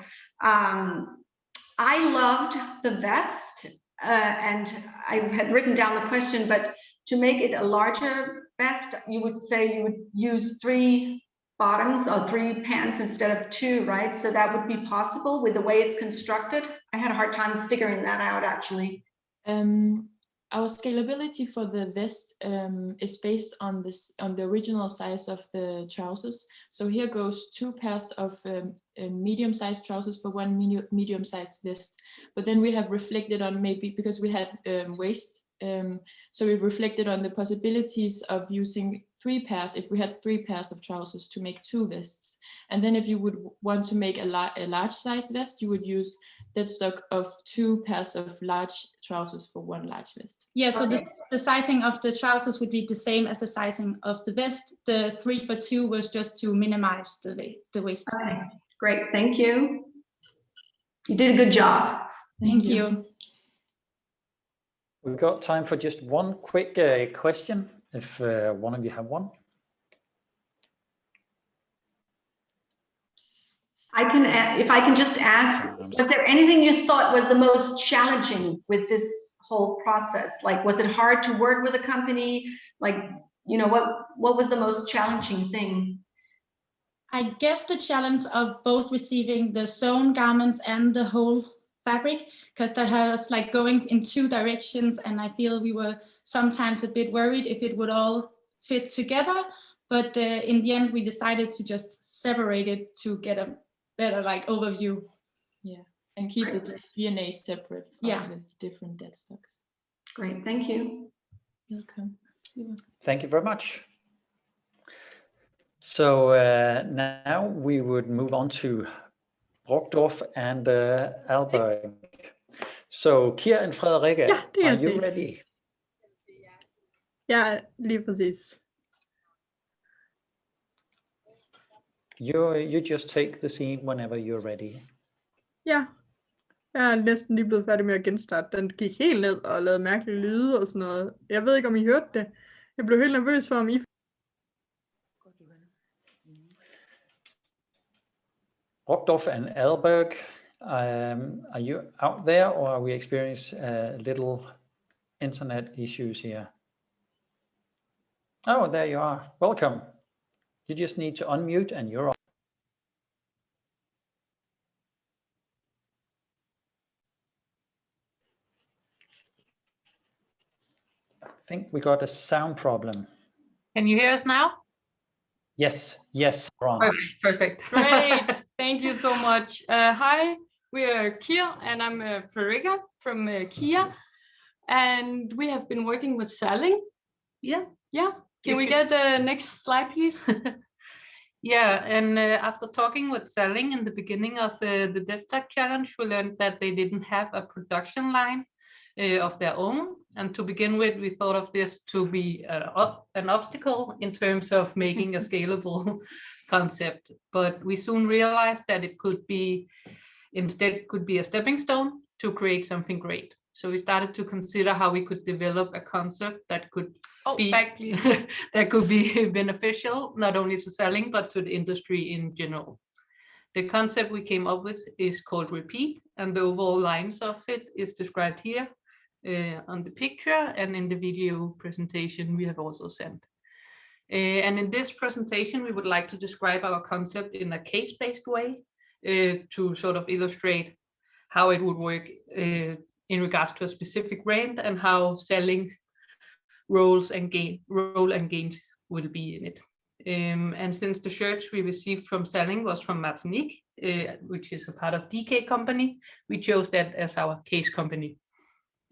I loved the vest, and I had written down the question, but to make it a larger vest, you would say you would use 3 bottoms or 3 pants instead of 2, right? So that would be possible with the way it's constructed. I had a hard time figuring that out, actually. Our scalability for the vest is based on the original size of the trousers. So here goes 2 pairs of medium-sized trousers for 1 medium-sized vest. But then we have reflected on, maybe because we had waist, so we've reflected on the possibilities of using 3 pairs, if we had 3 pairs of trousers, to make 2 vests. And then if you would want to make a large size vest, you would use that stock of 2 pairs of large trousers for 1 large vest. Yeah, so the sizing of the trousers would be the same as the sizing of the vest. The 3 for 2 was just to minimize the waist. Okay, great, thank you. You did a good job. Thank you. We've got time for just one quick question, if one of you have one. If I can just ask, was there anything you thought was the most challenging with this whole process? Like, was it hard to work with a company? Like, what was the most challenging thing? I guess the challenge of both receiving the sewn garments and the whole fabric, because that had us like going in 2 directions, and I feel we were sometimes a bit worried if it would all fit together. But in the end, we decided to just separate it to get a better overview. Yeah, and keep the DNA separate of the different dead stocks. Great, thank you. Welcome. Thank you very much. So now we would move on to Brockdorff and Alberg. So Kira and Frederikke, are you ready? Ja, lige præcis. You just take the scene whenever you're ready. Ja, jeg er næsten lige blevet færdig med at genstarte. Den gik helt ned og lavede mærkelige lyde og sådan noget. Jeg ved ikke, om I hørte det. Jeg blev helt nervøs for, om I... Brockdorff and Alberg, are you out there, or are we experiencing little internet issues here? Oh, there you are. Welcome. You just need to unmute and you're on. I think we got a sound problem. Can you hear us now? Yes, Ron. Okay, perfect. Great. Thank you so much. Hi, we are Kia and I'm Frederikke from Kia. And we have been working with Salling. Yeah. Can we get the next slide, please? Yeah, and after talking with Salling in the beginning of the Deadstock Challenge, we learned that they didn't have a production line of their own. And to begin with, we thought of this to be an obstacle in terms of making a scalable concept. But we soon realized that it could be, instead, could be a stepping stone to create something great. So we started to consider how we could develop a concept that could be back, please. that could be beneficial not only to Salling but to the industry in general. The concept we came up with is called Repeat, and the overall lines of it is described here on the picture and in the video presentation we have also sent. And in this presentation, we would like to describe our concept in a case-based way to sort of illustrate how it would work in regards to a specific brand and how Salling role and gains will be in it. And since the shirts we received from Salling was from Martinique, which is a part of DK Company, we chose that as our case company.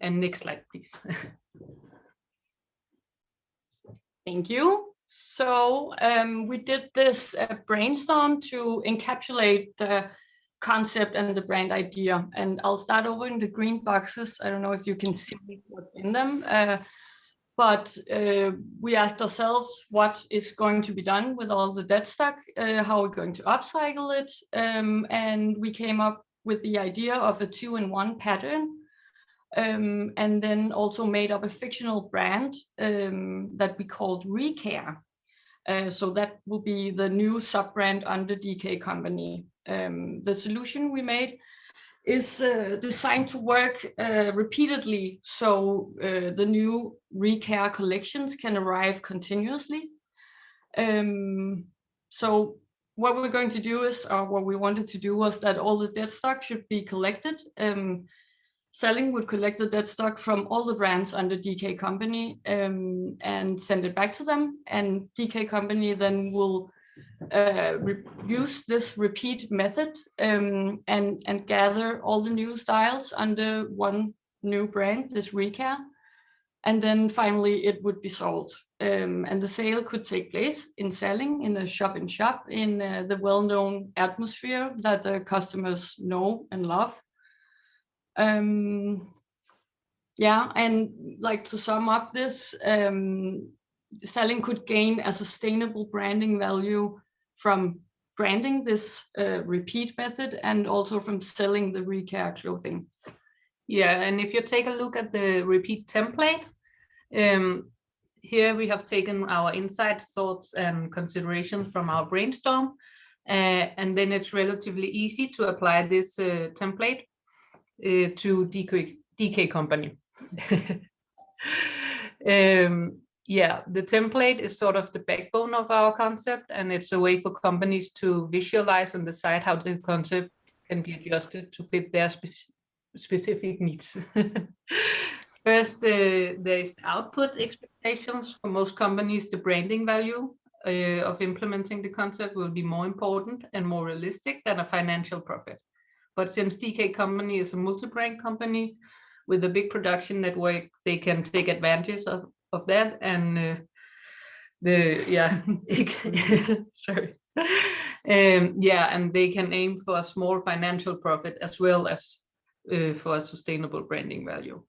And next slide, please. Thank you. So we did this brainstorm to encapsulate the concept and the brand idea. And I'll start over in the green boxes. I don't know if you can see what's in them, but we asked ourselves what is going to be done with all the dead stock, how we're going to upcycle it. And we came up with the idea of a 2-in-1 pattern. And then also made up a fictional brand that we called Recare. So that will be the new sub-brand under DK Company. The solution we made is designed to work repeatedly, so the new Recare collections can arrive continuously. So what we're going to do is, or what we wanted to do was that all the dead stock should be collected. Salling would collect the dead stock from all the brands under DK Company and send it back to them. And DK Company then will use this repeat method and gather all the new styles under one new brand, this Recare. And then finally it would be sold. And the sale could take place in Salling, in a shop-in-shop, in the well-known atmosphere that the customers know and love. Yeah, and like to sum up this, Salling could gain a sustainable branding value from branding this repeat method and also from selling the Recare clothing. Yeah, and if you take a look at the repeat template, here we have taken our insights, thoughts, and considerations from our brainstorm, and then it's relatively easy to apply this template to DK Company. Yeah, the template is sort of the backbone of our concept, and it's a way for companies to visualize and decide how the concept can be adjusted to fit their specific needs. First, there is output expectations. For most companies, the branding value of implementing the concept will be more important and more realistic than a financial profit. But since DK Company is a multi-brand company with a big production network, they can take advantage of that, and sorry. And they can aim for a small financial profit as well as for a sustainable branding value.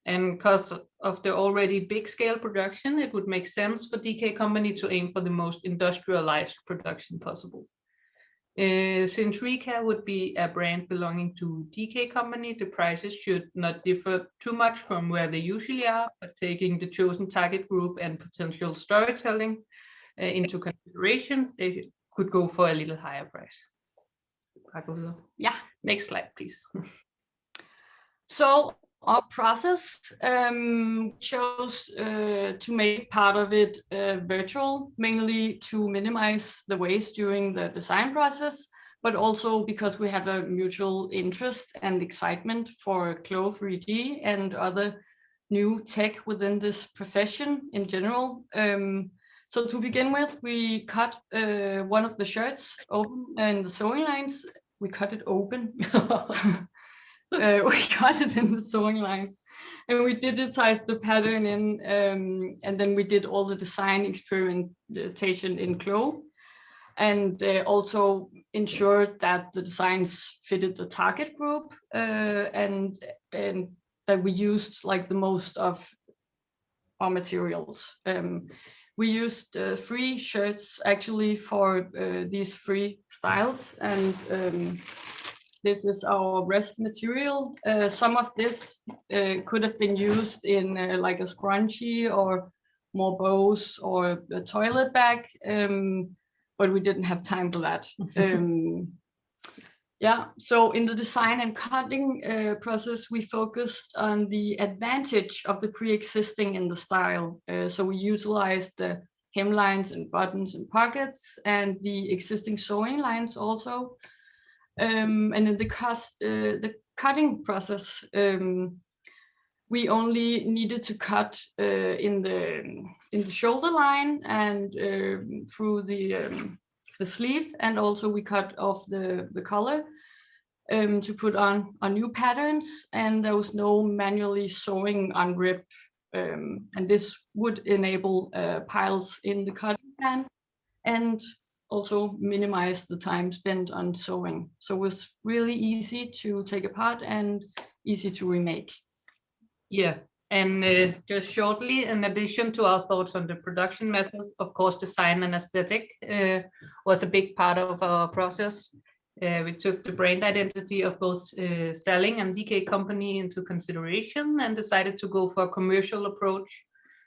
And because of the already big scale production, it would make sense for DK Company to aim for the most industrialized production possible. Since Recare would be a brand belonging to DK Company, the prices should not differ too much from where they usually are, but taking the chosen target group and potential storytelling into consideration, they could go for a little higher price. Yeah, next slide, please. So our process chose to make part of it virtual, mainly to minimize the waste during the design process, but also because we have a mutual interest and excitement for Clo 3D and other new tech within this profession in general. So to begin with, we cut one of the shirts open in the sewing lines. We cut it open. We got it in the sewing lines, and we digitized the pattern in, and then we did all the design experimentation in Clo, and also ensured that the designs fitted the target group, and that we used like the most of our materials. We used 3 shirts actually for these 3 styles, and This is our rest material. Some of this could have been used in like a scrunchie or more bows or a toilet bag, but we didn't have time for that. Yeah, so in the design and cutting process, we focused on the advantage of the pre-existing in the style. So we utilized the hemlines and buttons and pockets and the existing sewing lines also. And in the cutting process, we only needed to cut in the shoulder line and through the sleeve, and also we cut off the collar to put on new patterns, and there was no manually sewing on rib, and this would enable piles in the cutting pan and also minimize the time spent on sewing. So it was really easy to take apart and easy to remake. Yeah, and just shortly, in addition to our thoughts on the production method, of course, design and aesthetic was a big part of our process. We took the brand identity of both Salling and DK Company into consideration and decided to go for a commercial approach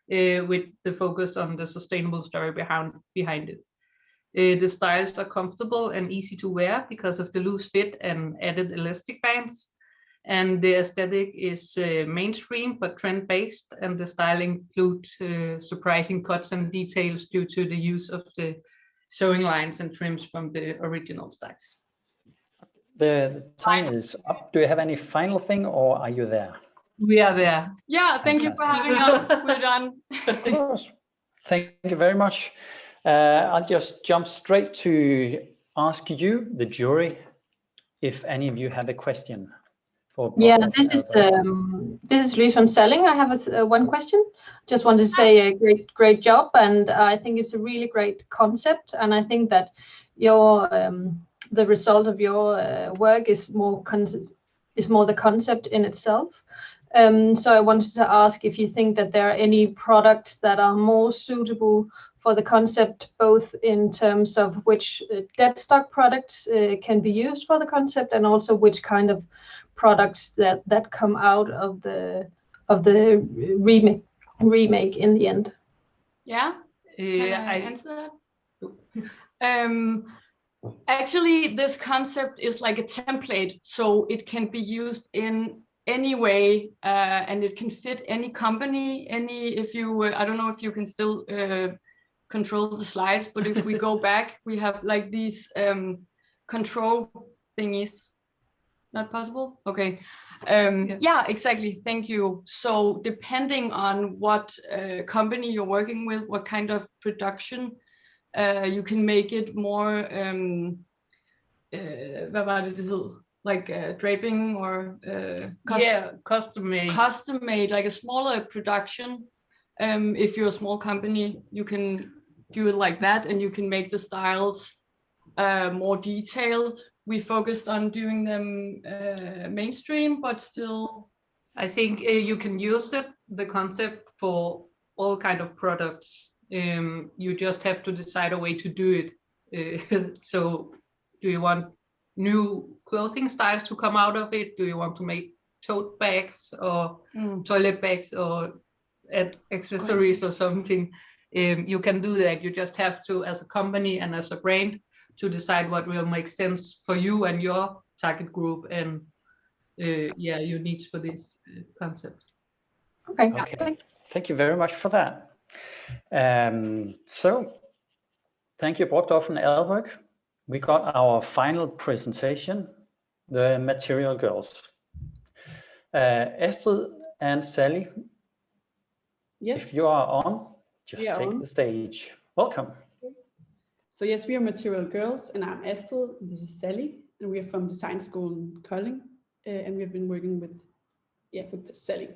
with the focus on the sustainable story behind it. The styles are comfortable and easy to wear because of the loose fit and added elastic bands. And the aesthetic is mainstream but trend-based, and the style includes surprising cuts and details due to the use of the sewing lines and trims from the original styles. The time is up. Do you have any final thing, or are you there? We are there. Yeah, thank you for having us. We're done. Of course. Thank you very much. I'll just jump straight to ask you, the jury, if any of you have a question. Yeah, this is Louise from Salling. I have one question. Just want to say a great job, and I think it's a really great concept. And I think that your the result of your work is more the concept in itself. So I wanted to ask if you think that there are any products that are more suitable for the concept, both in terms of which dead stock products can be used for the concept, and also which kind of products that come out of the remake in the end. Yeah, can I answer that? Actually, this concept is like a template, so it can be used in any way, and it can fit any company. If you, I don't know if you can still control the slides, but if we go back, we have like these control thingies. Not possible? Okay. Yeah, exactly. Thank you. So depending on what company you're working with, what kind of production, you can make it more, hvad var det hed? Like draping or custom made. Custom made, like a smaller production. If you're a small company, you can do it like that, and you can make the styles more detailed. We focused on doing them mainstream, but still. I think you can use it, the concept, for all kind of products. You just have to decide a way to do it. So do you want new clothing styles to come out of it? Do you want to make tote bags or toilet bags or accessories or something? You can do that. You just have to, as a company and as a brand, to decide what will make sense for you and your target group and your needs for this concept. Okay. Thank you very much for that. So thank you, Brokdorf and Alberg. We got our final presentation, the Material Girls. Astrid and Sally, yes, if you are on, just take the stage. Welcome. So yes, we are Material Girls, and I'm Astrid, and this is Sally, and we are from Design School in Kolding, and we've been working with Sally.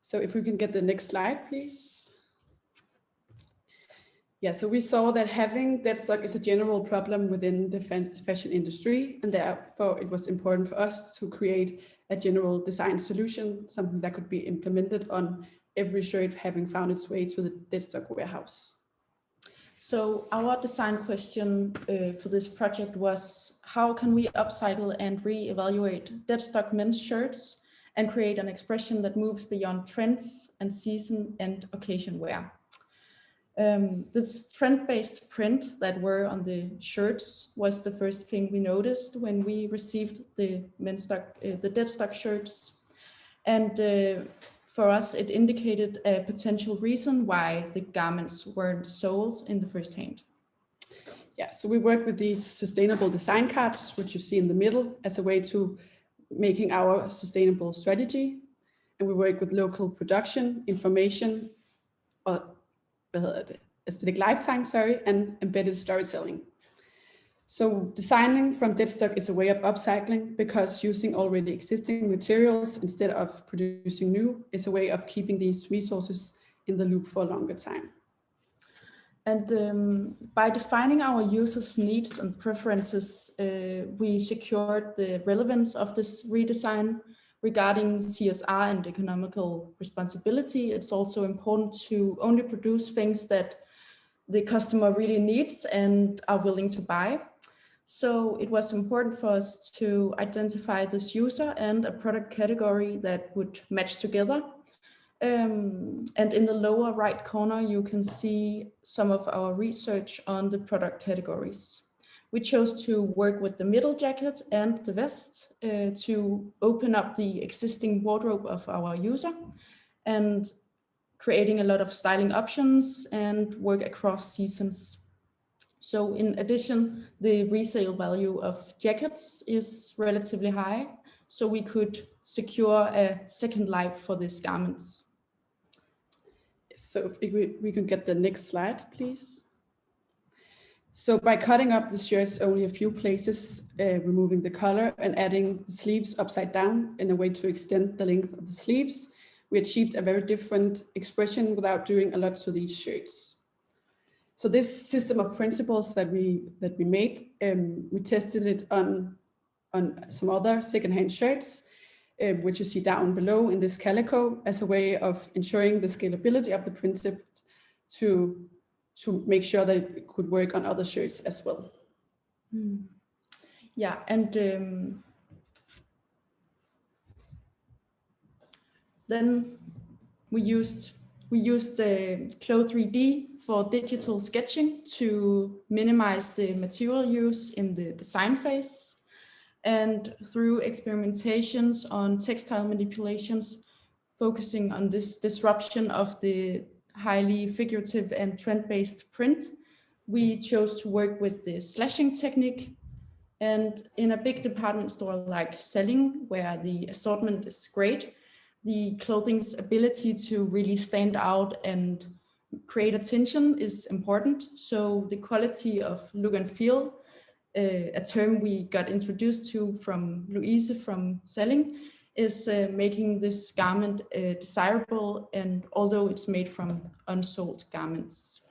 So if we can get the next slide, please. Yeah, so we saw that having dead stock is a general problem within the fashion industry, and therefore it was important for us to create a general design solution, something that could be implemented on every shirt having found its way to the dead stock warehouse. So our design question for this project was, how can we upcycle and re-evaluate dead stock men's shirts and create an expression that moves beyond trends and season and occasion wear? This trend-based print that were on the shirts was the first thing we noticed when we received the dead stock shirts. And for us, it indicated a potential reason why the garments weren't sold in the first hand. Yeah, so we work with these sustainable design cards, which you see in the middle, as a way to making our sustainable strategy. And we work with local production, information, aesthetic lifetime, and embedded storytelling. So designing from dead stock is a way of upcycling, because using already existing materials instead of producing new is a way of keeping these resources in the loop for a longer time. And by defining our users' needs and preferences, we secured the relevance of this redesign. Regarding CSR and economical responsibility, it's also important to only produce things that the customer really needs and are willing to buy. So it was important for us to identify this user and a product category that would match together. And in the lower right corner, you can see some of our research on the product categories. We chose to work with the middle jacket and the vest to open up the existing wardrobe of our user and creating a lot of styling options and work across seasons. So in addition, the resale value of jackets is relatively high, so we could secure a second life for these garments. So if we can get the next slide, please. So by cutting up the shirts only a few places, removing the collar and adding the sleeves upside down in a way to extend the length of the sleeves, we achieved a very different expression without doing a lot to these shirts. So this system of principles that we made, we tested it on some other secondhand shirts, which you see down below in this calico, as a way of ensuring the scalability of the principle to make sure that it could work on other shirts as well. Yeah, and then we used Clo3D for digital sketching to minimize the material use in the design phase. And through experimentations on textile manipulations, focusing on this disruption of the highly figurative and trend-based print, we chose to work with the slashing technique. And in a big department store like Salling, where the assortment is great, the clothing's ability to really stand out and create attention is important. So the quality of look and feel, a term we got introduced to from Louise from Salling, is making this garment desirable, and although it's made from unsold garments.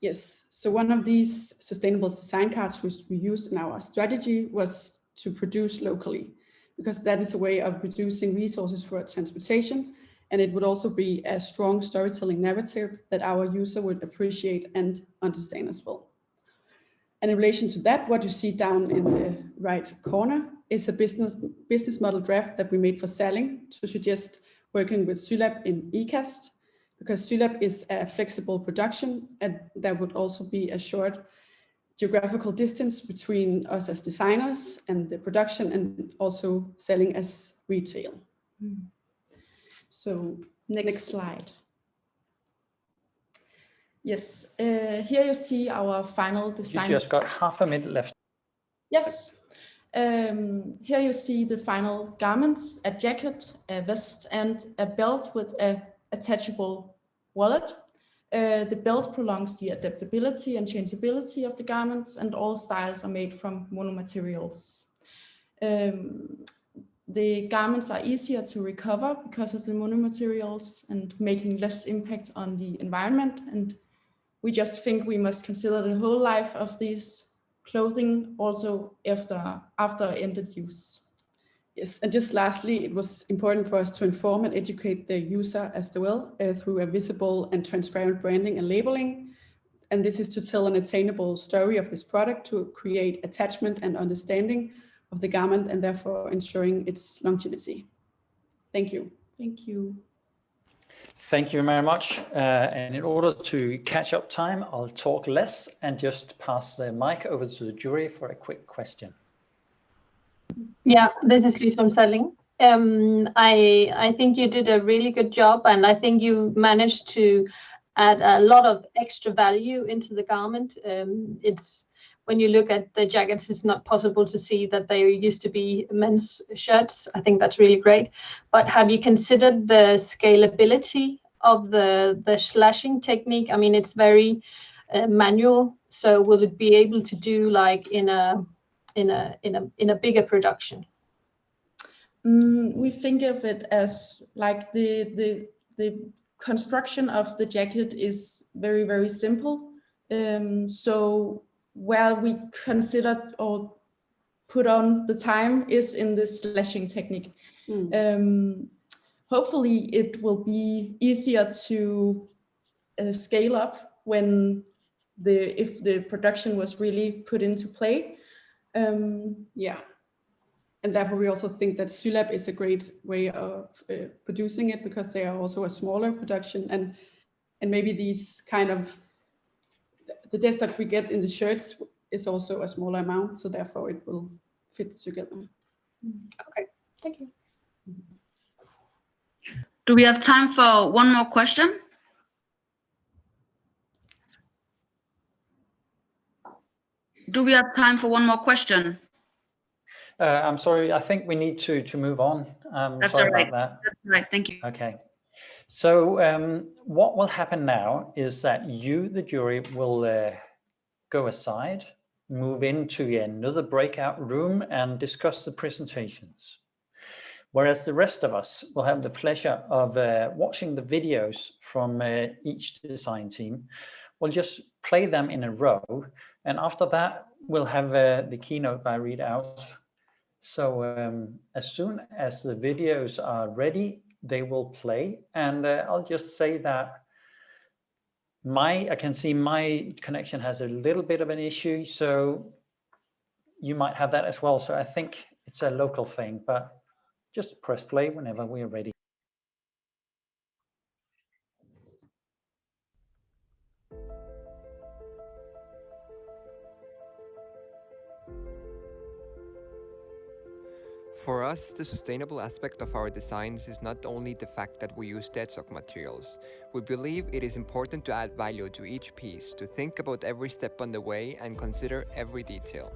Yes, so one of these sustainable design cards which we used in our strategy was to produce locally, because that is a way of reducing resources for transportation, and it would also be a strong storytelling narrative that our user would appreciate and understand as well. And in relation to that, what you see down in the right corner is a business model draft that we made for Salling to suggest working with Sylab in ECAST, because Sylab is a flexible production, and there would also be a short geographical distance between us as designers and the production, and also Salling as retail. So next slide. Yes, here you see our final design. You just got half a minute left. Yes. Here you see the final garments, a jacket, a vest, and a belt with a attachable wallet. The belt prolongs the adaptability and changeability of the garments, and all styles are made from monomaterials. The garments are easier to recover because of the monomaterials and making less impact on the environment. And we just think we must consider the whole life of these clothing also after ended use. Yes, and just lastly, it was important for us to inform and educate the user as well through a visible and transparent branding and labeling, and this is to tell an attainable story of this product to create attachment and understanding of the garment and therefore ensuring its longevity. Thank you. Thank you. Thank you very much. And in order to catch up time, I'll talk less and just pass the mic over to the jury for a quick question. Yeah, this is Lise from Salling. I think you did a really good job, and I think you managed to add a lot of extra value into the garment. It's when you look at the jackets, it's not possible to see that they used to be men's shirts. I think that's really great. But have you considered the scalability of the slashing technique? I mean, it's very manual. So will it be able to do like in a bigger production? We think of it as like the construction of the jacket is very, very simple. So where we considered or put on the time is in the slashing technique. Hopefully it will be easier to scale up when if the production was really put into play. Yeah. And therefore we also think that Sylab is a great way of producing it, because they are also a smaller production, and maybe these kind of the deadstock we get in the shirts is also a smaller amount, so therefore it will fit together. Okay, thank you. Do we have time for one more question? Do we have time for one more question? I'm sorry, I think we need to move on. That's sorry all right. about that. That's all right, thank you. Okay. So what will happen now is that you, the jury, will go aside, move into another breakout room and discuss the presentations. Whereas the rest of us will have the pleasure of watching the videos from each design team. We'll just play them in a row. And after that, we'll have the keynote by readout. So as soon as the videos are ready, they will play. And I'll just say that I can see my connection has a little bit of an issue, so you might have that as well. So I think it's a local thing, but just press play whenever we're ready. For us, the sustainable aspect of our designs is not only the fact that we use deadstock materials. We believe it is important to add value to each piece, to think about every step on the way and consider every detail.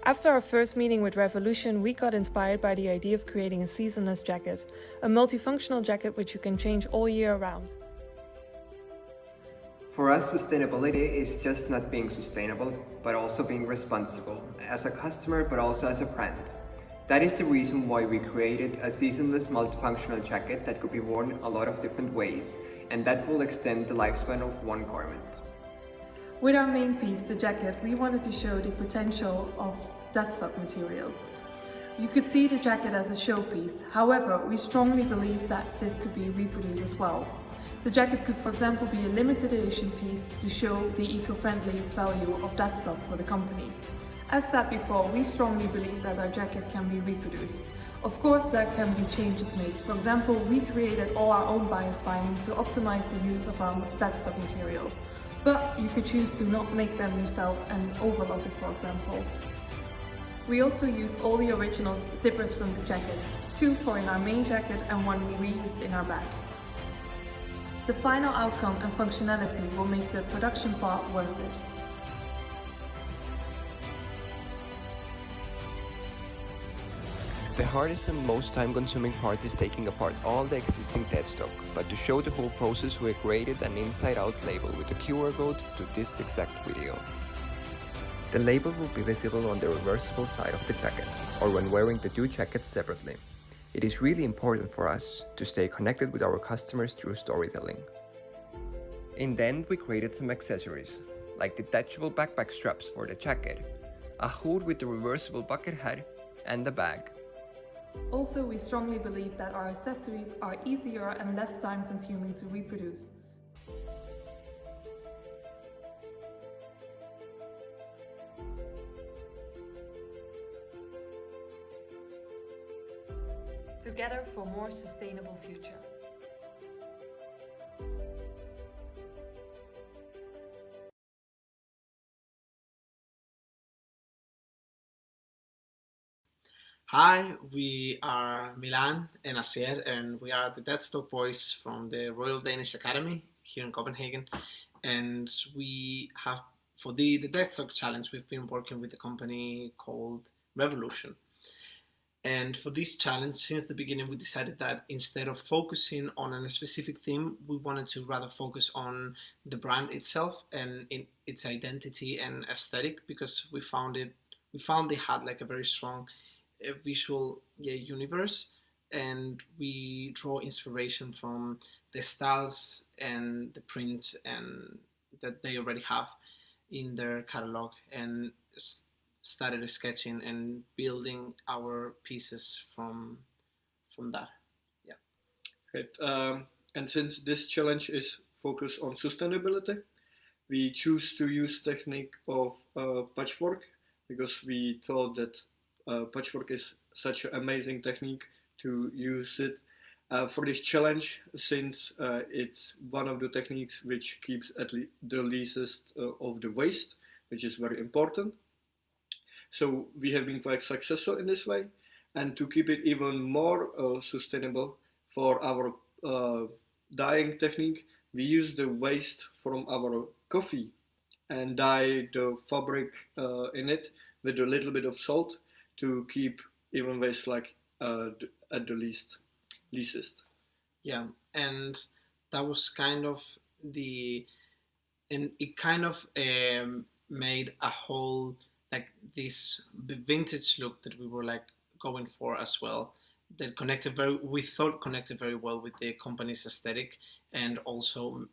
After our first meeting with Revolution, we got inspired by the idea of creating a seasonless jacket, a multifunctional jacket which you can change all year round. For us, sustainability is just not being sustainable, but also being responsible, as a customer, but also as a brand. That is the reason why we created a seasonless multifunctional jacket that could be worn a lot of different ways, and that will extend the lifespan of one garment. With our main piece, the jacket, we wanted to show the potential of deadstock materials. You could see the jacket as a showpiece. However, we strongly believe that this could be reproduced as well. The jacket could, for example, be a limited edition piece to show the eco-friendly value of deadstock for the company. As said before, we strongly believe that our jacket can be reproduced. Of course, there can be changes made. For example, we created all our own bias binding to optimize the use of our deadstock materials. But you could choose to not make them yourself and overlock it, for example. We also use all the original zippers from the jackets, 2 for in our main jacket and 1 we reused in our bag. The final outcome and functionality will make the production part worth it. The hardest and most time-consuming part is taking apart all the existing deadstock, but to show the whole process, we created an inside-out label with a QR code to this exact video. The label will be visible on the reversible side of the jacket, or when wearing the 2 jackets separately. It is really important for us to stay connected with our customers through storytelling. In the end, we created some accessories, like detachable backpack straps for the jacket, a hood with the reversible bucket head, and a bag. Also, we strongly believe that our accessories are easier and less time-consuming to reproduce. together for a more sustainable future. Hi, we are Milan and Asier, and we are the Deadstock Boys from the Royal Danish Academy here in Copenhagen. And we have, for the Deadstock Challenge, we've been working with a company called Revolution. And for this challenge, since the beginning, we decided that instead of focusing on a specific theme, we wanted to rather focus on the brand itself and in its identity and aesthetic, because we found they had like a very strong visual universe, and we draw inspiration from the styles and the print and that they already have in their catalog, and started sketching and building our pieces from that. Yeah. Great. And since this challenge is focused on sustainability, we choose to use technique of patchwork, because we thought that patchwork is such an amazing technique to use it for this challenge, since it's one of the techniques which keeps the least of the waste, which is very important. So we have been quite successful in this way, and to keep it even more sustainable for our dyeing technique, we use the waste from our coffee and dye the fabric in it with a little bit of salt, to keep even waste like at the leastest. Yeah, and that was kind of and it kind of made a whole like this vintage look that we were like going for as well, that connected very well with the company's aesthetic, and also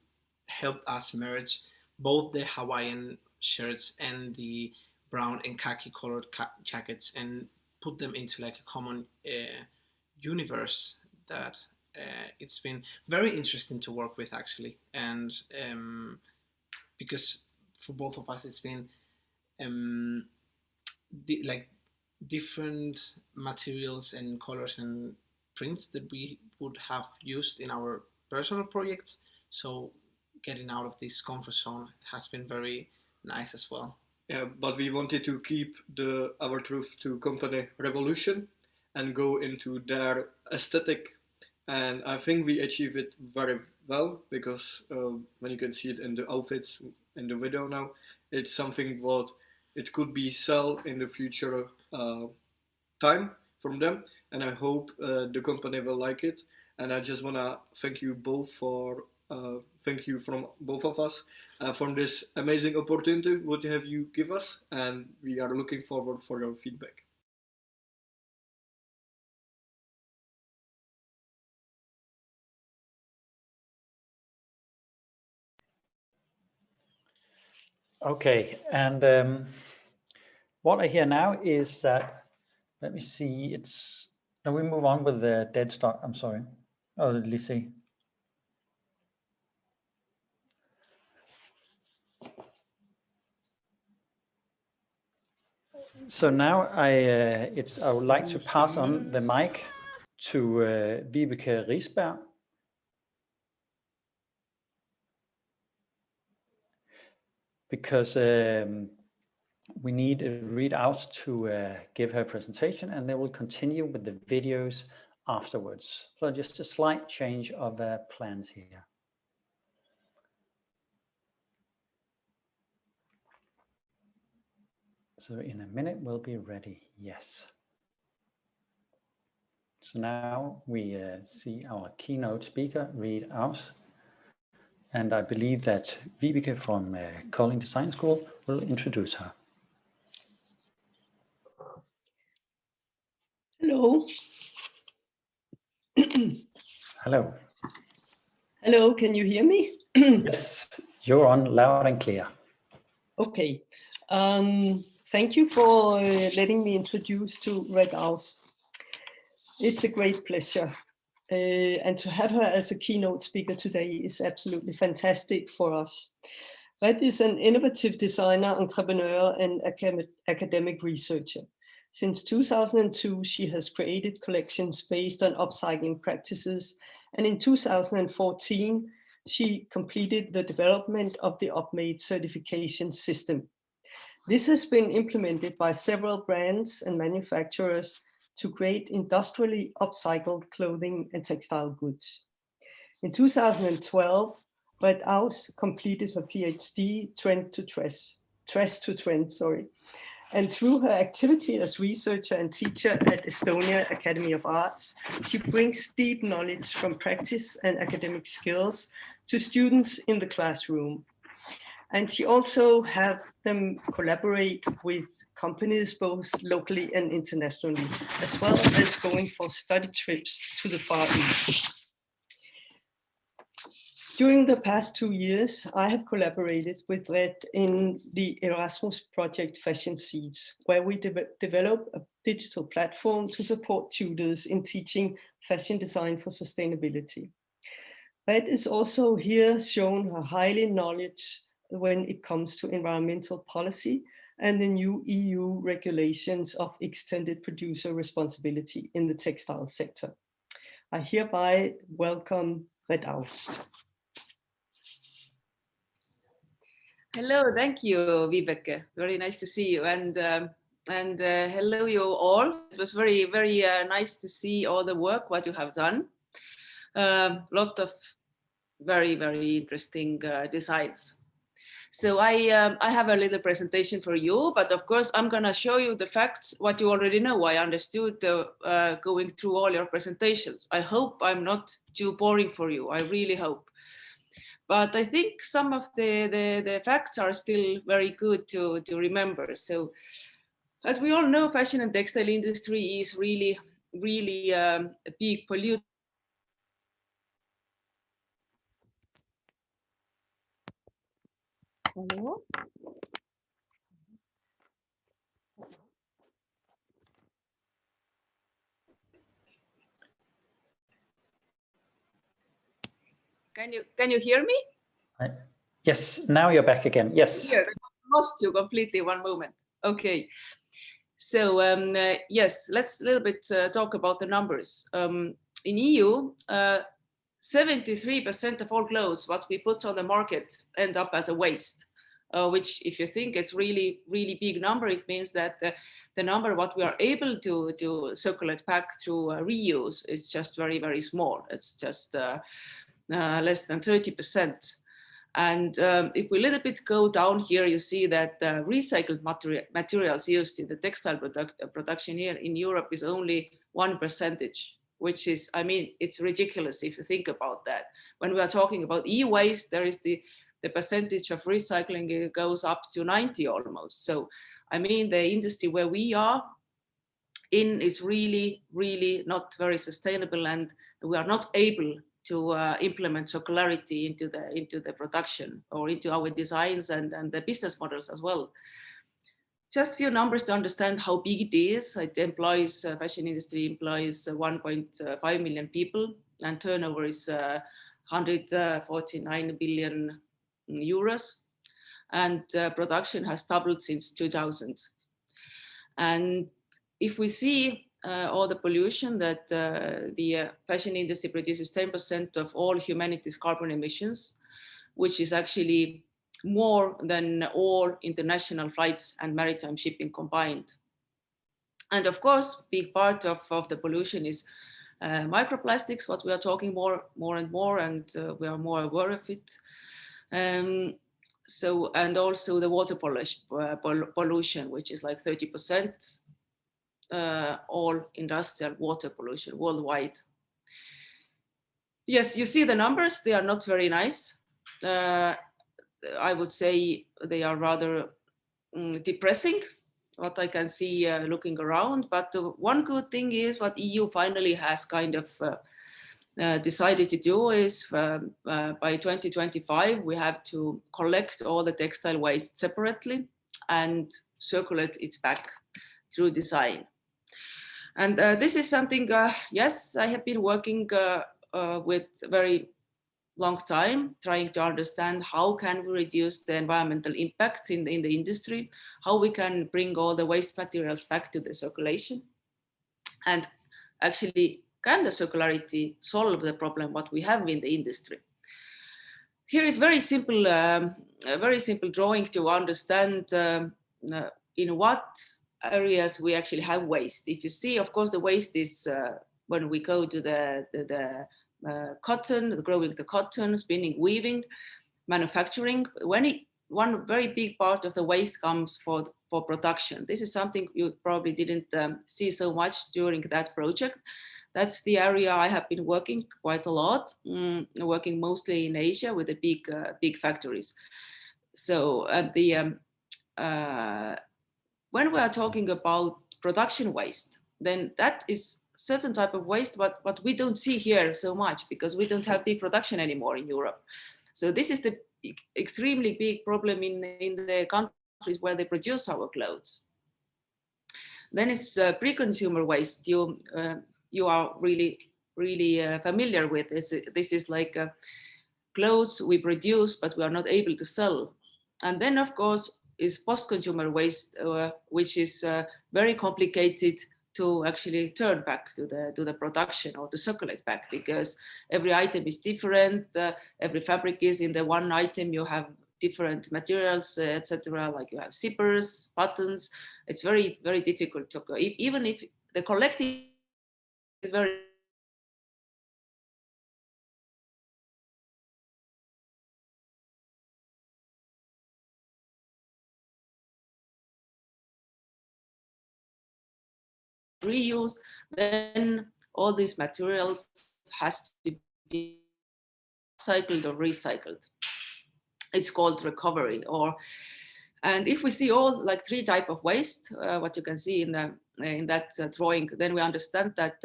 helped us merge both the Hawaiian shirts and the brown and khaki colored jackets and put them into like a common universe that it's been very interesting to work with, actually. And because for both of us it's been like different materials and colors and prints that we would have used in our personal projects, so getting out of this comfort zone has been very nice as well. Yeah, but we wanted to keep our truth to company Revolution and go into their aesthetic, and I think we achieve it very well, because when you can see it in the outfits in the video now, it's something what it could be sell in the future time from them, and I hope the company will like it. And I just want to thank you both for thank you from both of us for this amazing opportunity what have you give us, and we are looking forward for your feedback. Okay, and what I hear now is that, let me see, now we move on with the Deadstock, I'm sorry. Oh, Lizzie. So now I would like to pass on the mic to Vibeke Risberg. Because we need a readout to give her presentation, and then we'll continue with the videos afterwards. So just a slight change of plans here. So in a minute we'll be ready, yes. So now we see our keynote speaker read out. And I believe that Vibeke from Kolding Design School will introduce her. Hello. Hello. Hello, can you hear me? Yes, you're on loud and clear. Okay. Thank you for letting me introduce to Regaus. It's a great pleasure. And to have her as a keynote speaker today is absolutely fantastic for us. Red is an innovative designer, entrepreneur, and academic researcher. Since 2002, she has created collections based on upcycling practices, and in 2014, she completed the development of the UpMade certification system. This has been implemented by several brands and manufacturers to create industrially upcycled clothing and textile goods. In 2012, Red Aus completed her PhD, Tress to Trend, and through her activity as researcher and teacher at Estonia Academy of Arts, she brings deep knowledge from practice and academic skills to students in the classroom. And she also have them collaborate with companies both locally and internationally, as well as going for study trips to the Far East. During the past 2 years, I have collaborated with Red in the Erasmus project Fashion Seeds, where we develop a digital platform to support tutors in teaching fashion design for sustainability. Red is also here shown her highly knowledge when it comes to environmental policy and the new EU regulations of extended producer responsibility in the textile sector. I hereby welcome Red Aus. Hello, thank you, Vibeke. Very nice to see you, and hello you all. It was very nice to see all the work what you have done. Lot of very interesting designs. So I have a little presentation for you, but of course I'm gonna show you the facts what you already know. I understood going through all your presentations. I hope I'm not too boring for you. I really hope. But I think some of the facts are still very good to remember. So as we all know, fashion and textile industry is really a big polluter. Hello? Can you hear me? Yes, now you're back again. Yes. Here, I lost you completely. One moment. Okay. So yes, let's a little bit talk about the numbers. In EU, 73% of all clothes what we put on the market end up as a waste, which if you think it's really big number, it means that the number what we are able to circulate back through reuse is just very small. It's just less than 30%. And if we a little bit go down here, you see that recycled materials used in the textile production here in Europe is only 1%, which is, I mean, it's ridiculous if you think about that. When we are talking about e-waste, there is the percentage of recycling, it goes up to 90 almost. So, I mean, the industry where we are in is really not very sustainable, and we are not able to implement circularity into the production or into our designs and the business models as well. Just a few numbers to understand how big it is. It employs, fashion industry employs 1.5 million people, and turnover is 149 billion euros. And production has doubled since 2000. And if we see all the pollution that the fashion industry produces 10% of all humanity's carbon emissions, which is actually more than all international flights and maritime shipping combined. And of course, big part of the pollution is microplastics, what we are talking more and more, and we are more aware of it. So, and also the water pollution, which is like 30%. All industrial water pollution worldwide. Yes, you see the numbers, they are not very nice. I would say they are rather depressing, what I can see looking around. But one good thing is what EU finally has kind of decided to do is by 2025, we have to collect all the textile waste separately and circulate it back through design. And this is something, yes, I have been working with very long time trying to understand how can we reduce the environmental impact in the industry, how we can bring all the waste materials back to the circulation, and actually can the circularity solve the problem what we have in the industry. Here is very simple, a very simple drawing to understand in what areas we actually have waste. If you see, of course, the waste is when we go to the cotton, growing the cotton, spinning, weaving, manufacturing. One very big part of the waste comes for production. This is something you probably didn't see so much during that project. That's the area I have been working quite a lot, working mostly in Asia with the big factories. So when we are talking about production waste, then that is certain type of waste, but we don't see here so much because we don't have big production anymore in Europe. So this is the extremely big problem in the countries where they produce our clothes. Then it's pre-consumer waste. You are really familiar with this. This is like clothes we produce, but we are not able to sell. And then, of course, is post-consumer waste, which is very complicated to actually turn back to the production or to circulate back, because every item is different. Every fabric is in the one item. You have different materials, etc. Like you have zippers, buttons. It's very, very difficult to go. Even if the collective is very reuse, then all these materials has to be cycled or recycled. It's called recovery. And if we see all like three types of waste, what you can see in that drawing, then we understand that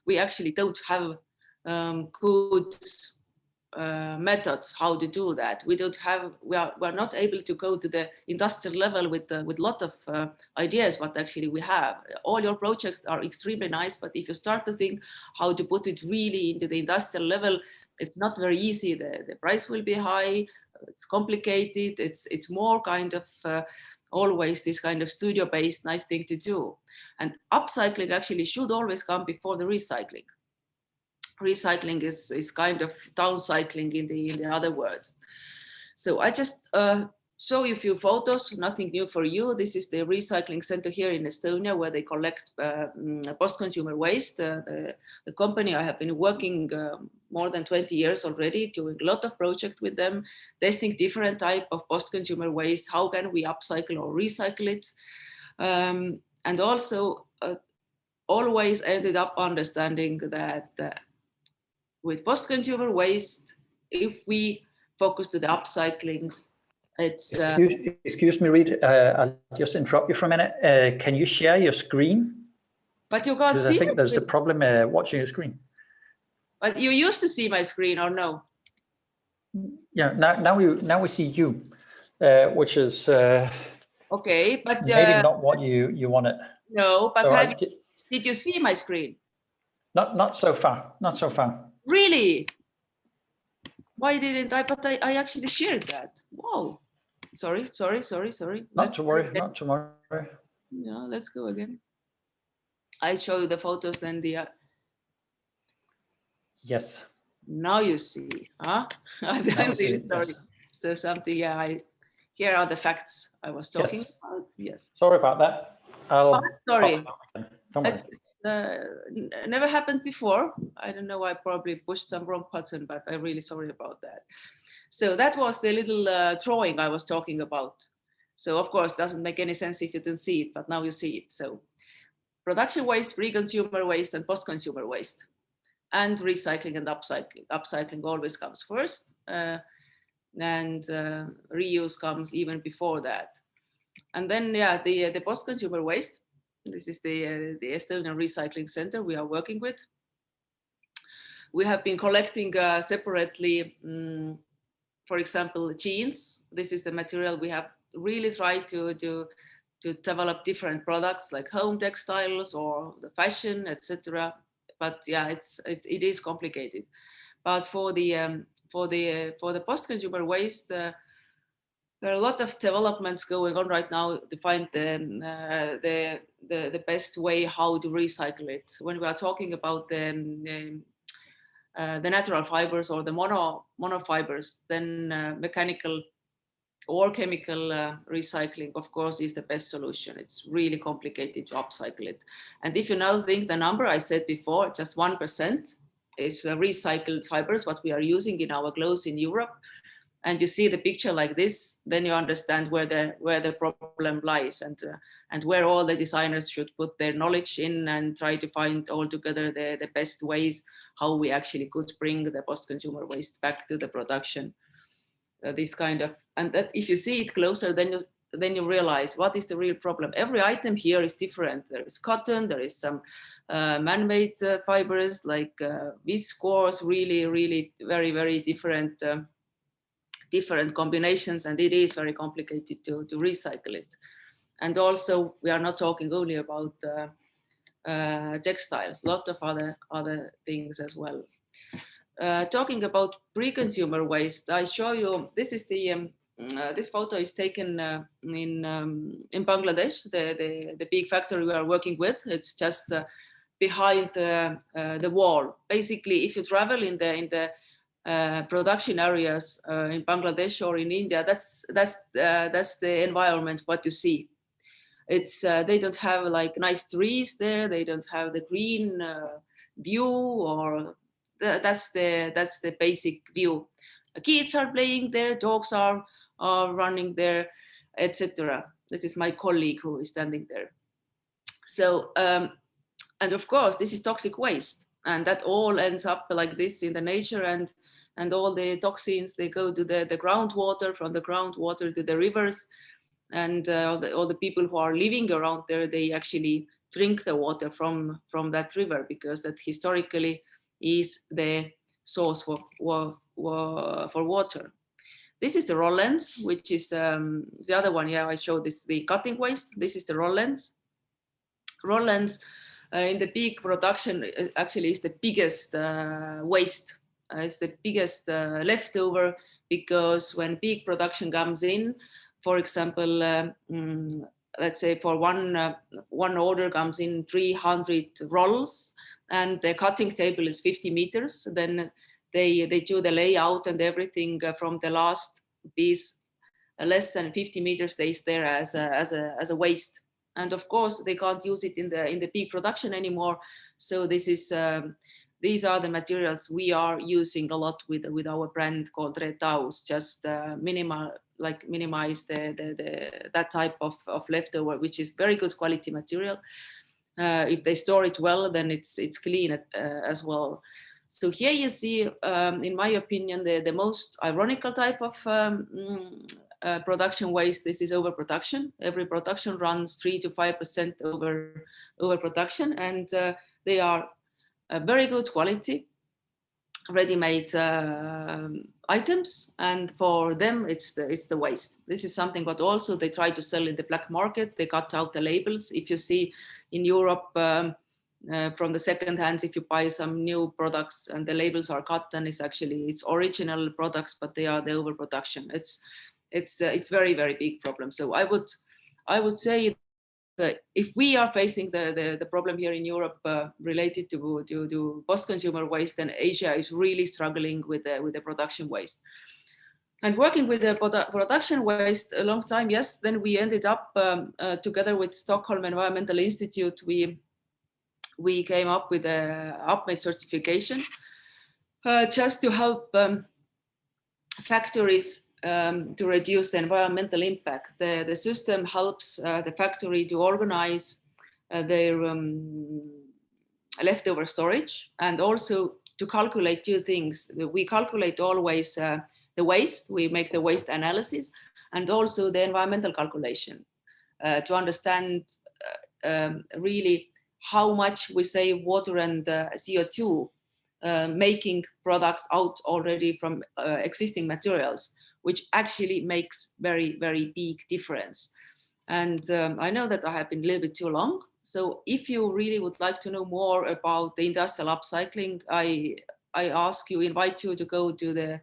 we actually don't have good methods how to do that. We are not able to go to the industrial level with a lot of ideas what actually we have. All your projects are extremely nice, but if you start to think how to put it really into the industrial level, it's not very easy. The price will be high. It's complicated. It's more kind of always this kind of studio-based nice thing to do. And upcycling actually should always come before the recycling. Recycling is kind of downcycling in the other word. So I just show you a few photos, nothing new for you. This is the recycling center here in Estonia where they collect post-consumer waste. The company, I have been working more than 20 years already, doing a lot of projects with them, testing different type of post-consumer waste. How can we upcycle or recycle it? And also always ended up understanding that with post-consumer waste, if we focus to the upcycling, it's... Excuse me, Reid, I'll just interrupt you for a minute. Can you share your screen? But you can't see I think there's a problem watching your screen. But you used to see my screen, or no? Yeah, now we see you, which is okay, but maybe not what you wanted. No, but so did you see my screen? Not so far. Not so far. Really? Why didn't I? But I actually shared that. Whoa. Sorry. Not to worry. Yeah, let's go again. I show you the photos, then the. Yes. Now you see, huh? I'm really sorry. Yes. So something, yeah. Here are the facts I was talking about. Yes. Sorry about that. Sorry. It's never happened before. I don't know. I probably pushed some wrong button, but I'm really sorry about that. So that was the little drawing I was talking about. So of course, it doesn't make any sense if you don't see it, but now you see it. So production waste, pre-consumer waste, and post-consumer waste. And recycling and upcycling. Upcycling always comes first, and reuse comes even before that. And then, yeah, the post-consumer waste. This is the Estonian Recycling Center we are working with. We have been collecting separately, for example, jeans. This is the material we have really tried to develop different products like home textiles or the fashion, etc. But yeah, it is complicated. But for the the post-consumer waste, there are a lot of developments going on right now to find the best way how to recycle it. When we are talking about the natural fibers or the monofibers, then mechanical or chemical recycling, of course, is the best solution. It's really complicated to upcycle it. And if you now think the number I said before, just 1% is recycled fibers, what we are using in our clothes in Europe, and you see the picture like this, then you understand where the problem lies, and where all the designers should put their knowledge in and try to find all together the best ways how we actually could bring the post-consumer waste back to the production. This kind of, and that if you see it closer, then you realize what is the real problem. Every item here is different. There is cotton, there is some man-made fibers like viscose, really very, very different different combinations, and it is very complicated to recycle it. And also, we are not talking only about textiles, a lot of other things as well. Talking about pre-consumer waste, I show you, this is the this photo is taken in Bangladesh, the big factory we are working with. It's just behind the wall. Basically, if you travel in the production areas in Bangladesh or in India, that's the environment what you see. It's they don't have like nice trees there. They don't have the green view, or that's the basic view. Kids are playing there, dogs are running there, etc. This is my colleague who is standing there. So and of course this is toxic waste, and that all ends up like this in the nature, and all the toxins, they go to the groundwater, from the groundwater to the rivers, and all the people who are living around there, they actually drink the water from that river, because that historically is the source for water. This is the rollens, which is the other one. Yeah, I showed this, the cutting waste. This is the rollens. Rollens in the pig production actually is the biggest waste. It's the biggest leftover, because when pig production comes in, for example, let's say for one order comes in 300 rolls, and the cutting table is 50 meters, then they do the layout and everything from the last piece. Less than 50 meters stays there as a waste, and of course they can't use it in the pig production anymore. So this is these are the materials we are using a lot with our brand called Red House, just minimize that type of leftover, which is very good quality material. If they store it well, then it's clean as well. So here you see, in my opinion, the most ironical type of production waste. This is overproduction. Every production runs 3 to 5% overproduction, and they are very good quality, ready-made items, and for them it's the waste. This is something what also they try to sell in the black market. They cut out the labels. If you see in Europe from the second hands, if you buy some new products and the labels are cut, then it's original products, but they are the overproduction. It's very, very big problem. So I would say that if we are facing the problem here in Europe related to post-consumer waste, then Asia is really struggling with the production waste. And working with the production waste a long time, yes, then we ended up together with Stockholm Environmental Institute, we came up with a UpMate certification just to help factories to reduce the environmental impact. The system helps the factory to organize their leftover storage, and also to calculate two things. We calculate always the waste, we make the waste analysis, and also the environmental calculation to understand really how much we save water and CO2 making products out already from existing materials, which actually makes very, very big difference. And I know that I have been a little bit too long. So if you really would like to know more about the industrial upcycling, I invite you to go to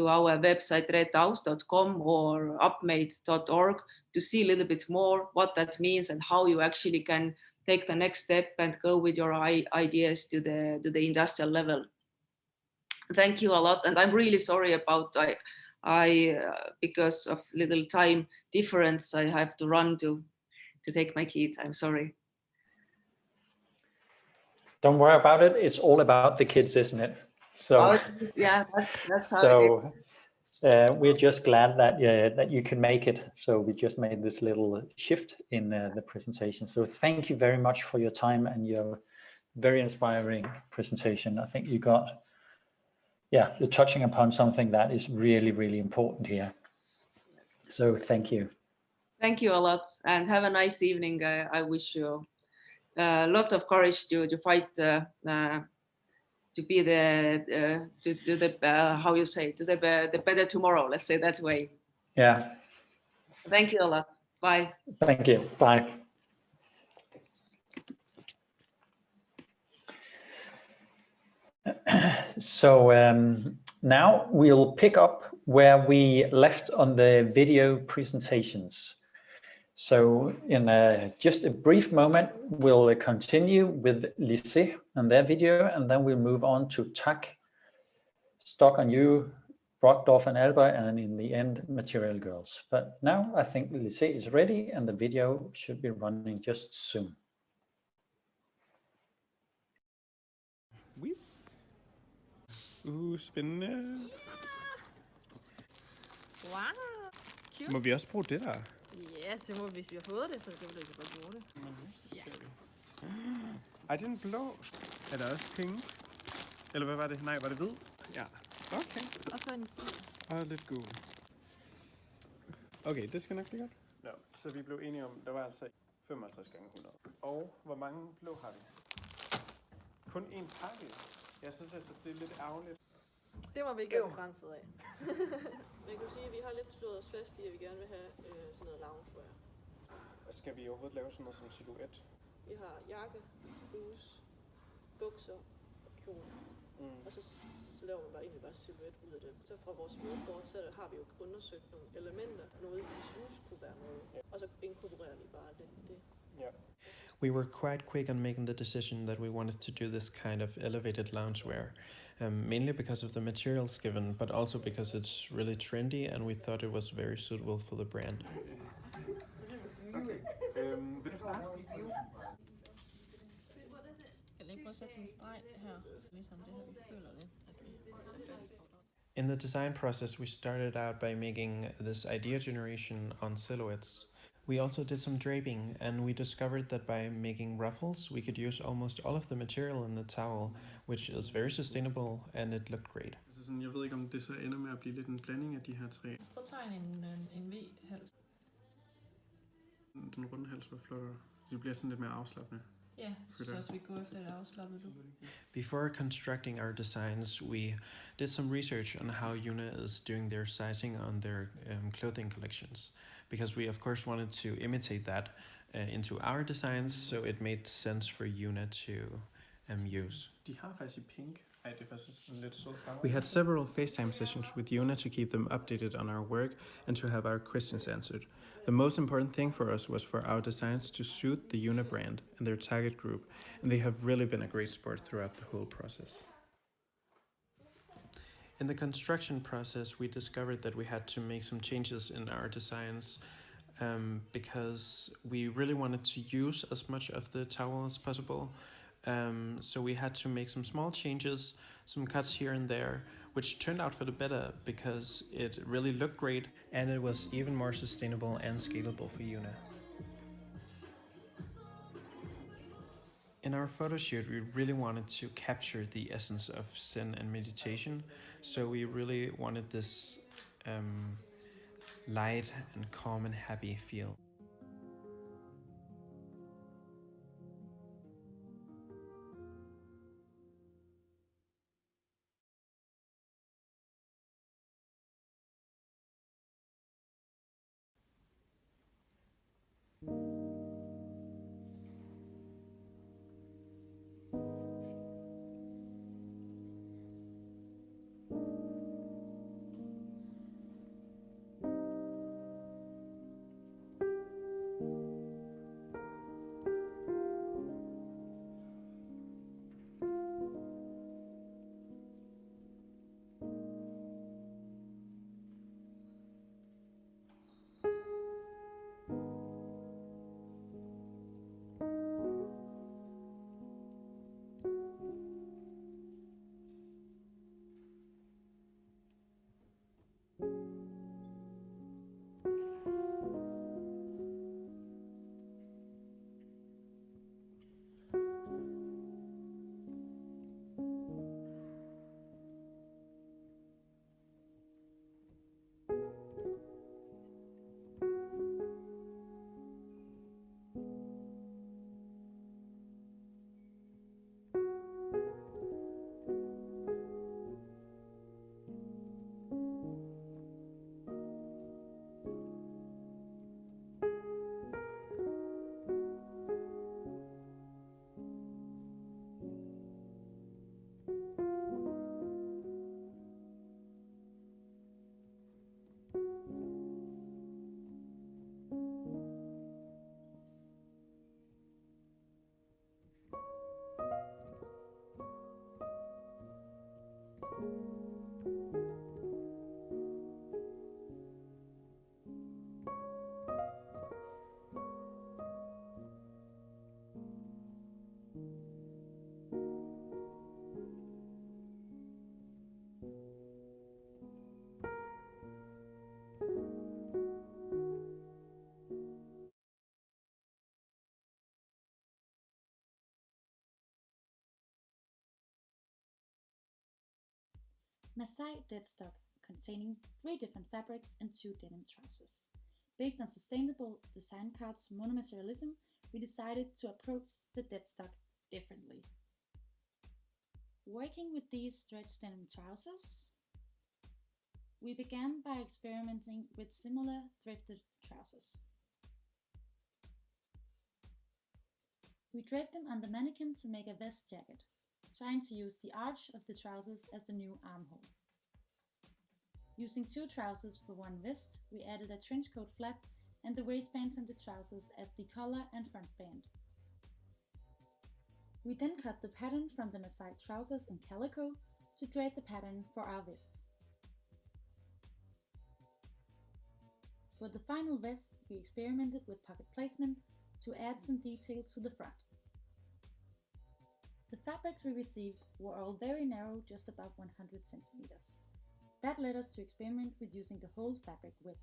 our website redaus.com or upmade.org to see a little bit more what that means and how you actually can take the next step and go with your ideas to the industrial level. Thank you a lot, and I'm really sorry about because of little time difference, I have to run to take my kid. I'm sorry. Don't worry about it. It's all about the kids, isn't it? So yeah, that's how so we're just glad that that you can make it. So we just made this little shift in the presentation. So thank you very much for your time and your very inspiring presentation. I think you're touching upon something that is really, really important here. So thank you. Thank you a lot, and have a nice evening. I wish you a lot of courage to fight to be the how you say, the better tomorrow. Let's say that way. Yeah. Thank you a lot. Bye. Thank you. Bye. So now we'll pick up where we left on the video presentations. So in just a brief moment, we'll continue with Lycée and their video, and then we'll move on to TAC, Stock on You, Brockdorf and Alba, and in the end, Material Girls. But now I think Lycée is ready and the video should be running just soon. Spændende. Wow. Cute. Må vi også bruge det der? Yes, det må, hvis vi har fået det, så kan vi lige bare bruge det. Ja. Ej, det er en blå. Er der også penge? Eller hvad var det? Nej, var det hvid? Ja. Okay. Og så en gul. Og lidt gul. Okay, det skal nok blive godt. Nå, så vi blev enige om, der var altså 55 gange 100. Og hvor mange blå har vi? Kun én pakke? Jeg synes altså, det er lidt ærgerligt. Det var vi ikke begrænset af. Man kan sige, at vi har lidt slået os fast i, at vi gerne vil have sådan noget loungewear. Skal vi overhovedet lave sådan noget som silhouet? Vi har jakke, bluse, bukser og kjole. Og så laver man bare egentlig bare silhouet ud af det. Så fra vores moodboard, så har vi jo undersøgt nogle elementer, noget vi synes kunne være noget. Og så inkorporerer vi bare det. Ja. We were quite quick on making the decision that we wanted to do this kind of elevated loungewear, mainly because of the materials given, but also because it's really trendy and we thought it was very suitable for the brand. Okay. Vil du starte? Kan ikke prøve at sætte sådan en streg her, ligesom det her, vi føler lidt, at vi tager fat på. In the design process, we started out by making this idea generation on silhouettes. We also did some draping, and we discovered that by making ruffles, we could use almost all of the material in the towel, which is very sustainable, and it looked great. Altså sådan, jeg ved ikke, om det så ender med at blive lidt en blanding af de her tre. Prøv at tegne en V-hals. Den runde hals var flottere. Det bliver sådan lidt mere afslappende. Ja, jeg synes også, vi går efter det afslappede look. Before constructing our designs, we did some research on how Juna is doing their sizing on their clothing collections, because we of course wanted to imitate that into our designs, so it made sense for Juna to use. De har faktisk i pink. Ej, det er faktisk sådan lidt sød farve. We had several FaceTime sessions with Juna to keep them updated on our work and to have our questions answered. The most important thing for us was for our designs to suit the Juna brand and their target group, and they have really been a great support throughout the whole process. In the construction process, we discovered that we had to make some changes in our designs because we really wanted to use as much of the towel as possible. So we had to make some small changes, some cuts here and there, which turned out for the better because it really looked great and it was even more sustainable and scalable for Juna. In our photo shoot, we really wanted to capture the essence of Zen and meditation, so we really wanted this light and calm and happy feel. Masai deadstock containing 3 different fabrics and 2 denim trousers. Based on sustainable design cards monomaterialism, we decided to approach the deadstock differently. Working with these stretched denim trousers, we began by experimenting with similar thrifted trousers. We draped them on the mannequin to make a vest jacket, trying to use the arch of the trousers as the new armhole. Using 2 trousers for 1 vest, we added a trench coat flap and the waistband from the trousers as the collar and front band. We then cut the pattern from the Masai trousers in calico to drape the pattern for our vest. For the final vest, we experimented with pocket placement to add some detail to the front. The fabrics we received were all very narrow, just above 100 centimeters. That led us to experiment with using the whole fabric width.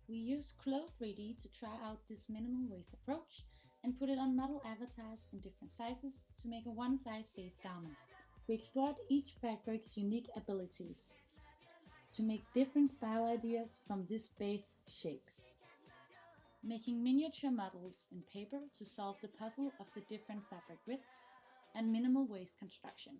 We used Clo 3D to try out this minimal waist approach and put it on model avatars in different sizes to make a one-size-based garment. We explored each fabric's unique abilities to make different style ideas from this base shape, making miniature models in paper to solve the puzzle of the different fabric widths and minimal waist construction.